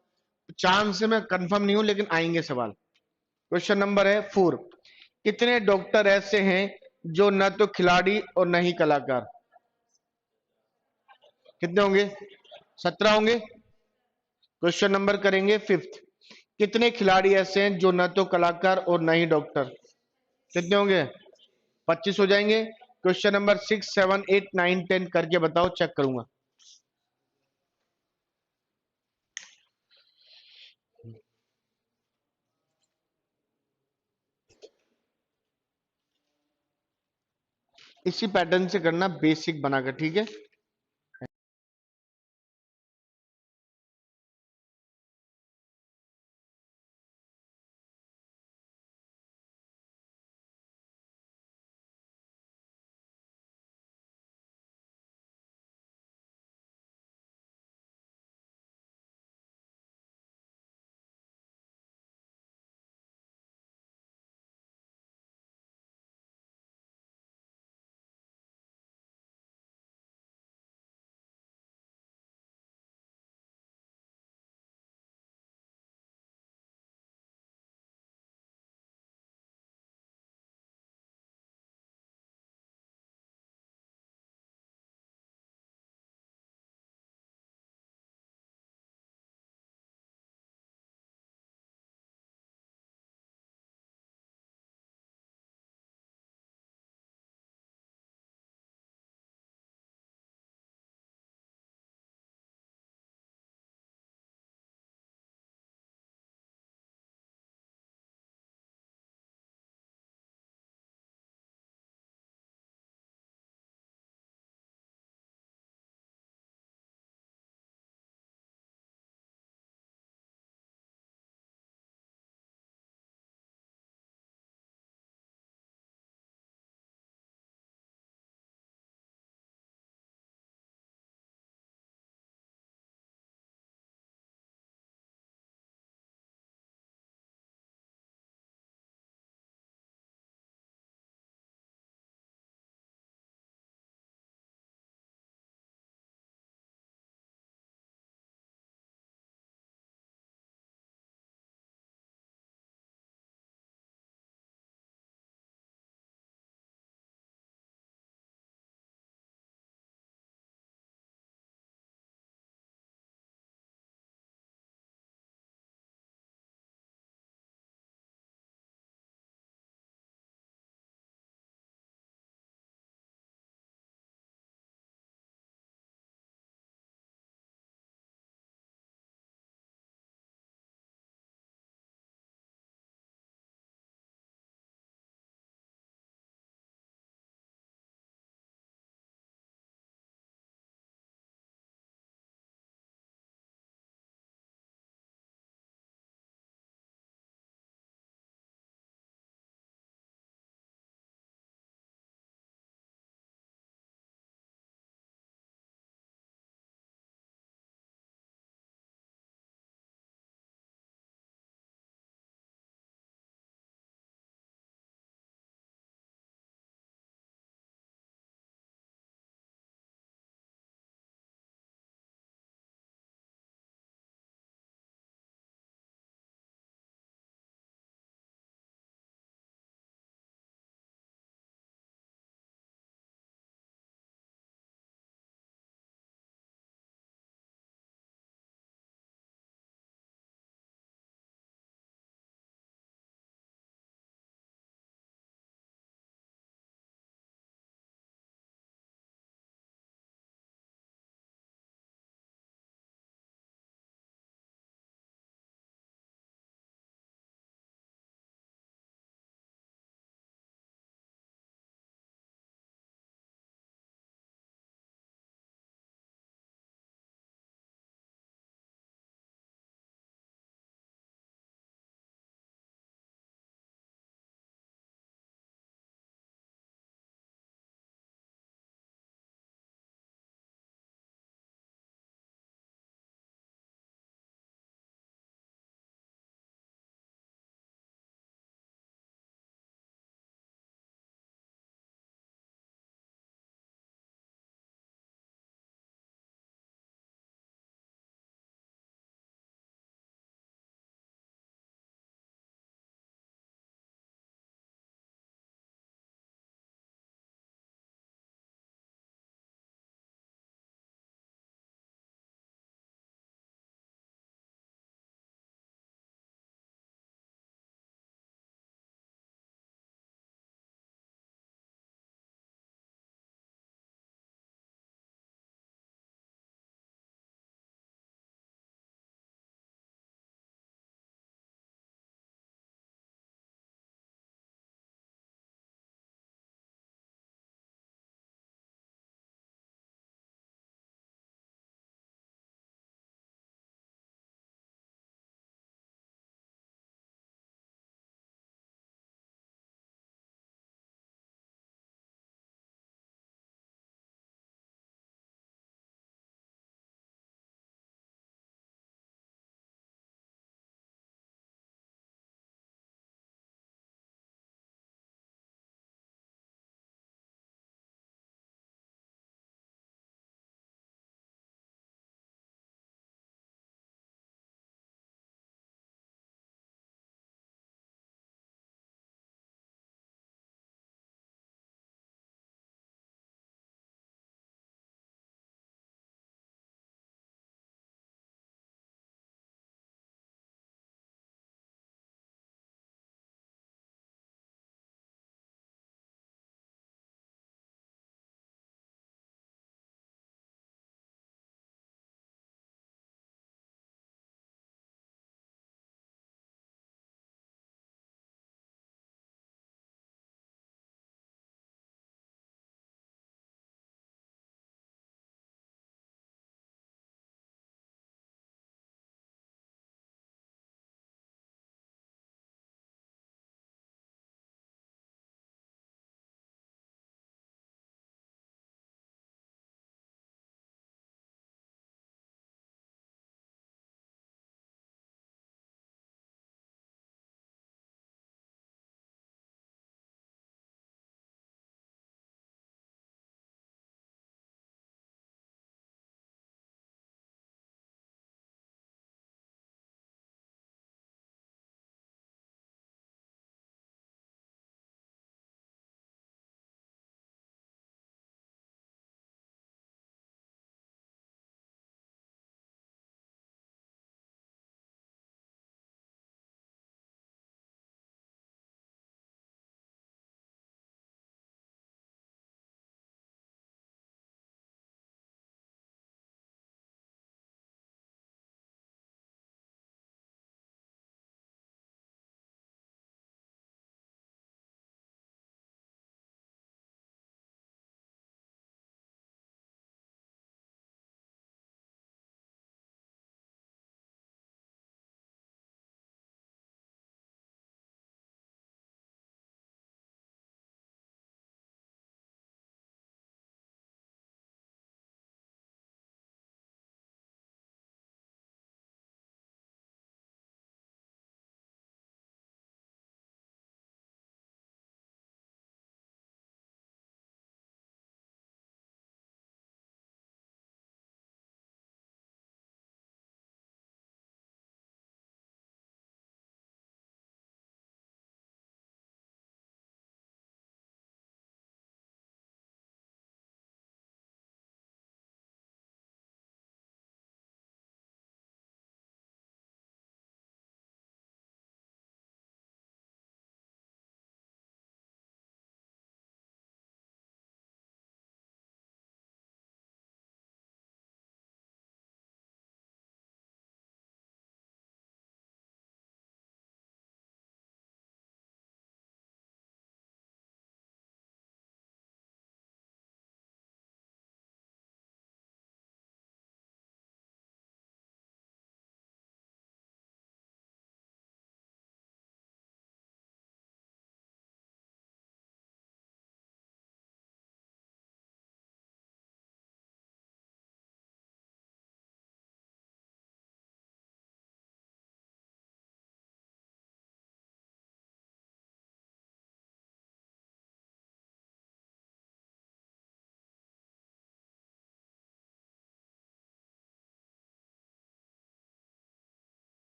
A: चांस से मैं कंफर्म नहीं हूं लेकिन आएंगे सवाल। क्वेश्चन नंबर है 4, कितने डॉक्टर ऐसे हैं जो न तो खिलाड़ी और न ही कलाकार? कितने होंगे? 17 होंगे। क्वेश्चन नंबर करेंगे 5th, कितने खिलाड़ी ऐसे हैं जो न तो कलाकार और न ही डॉक्टर? कितने होंगे? 25 हो जाएंगे। क्वेश्चन नंबर 6, 7, 8, 9, 10 करके बताओ, चेक करूंगा। इसी पैटर्न से करना, बेसिक बनाकर, ठीक है।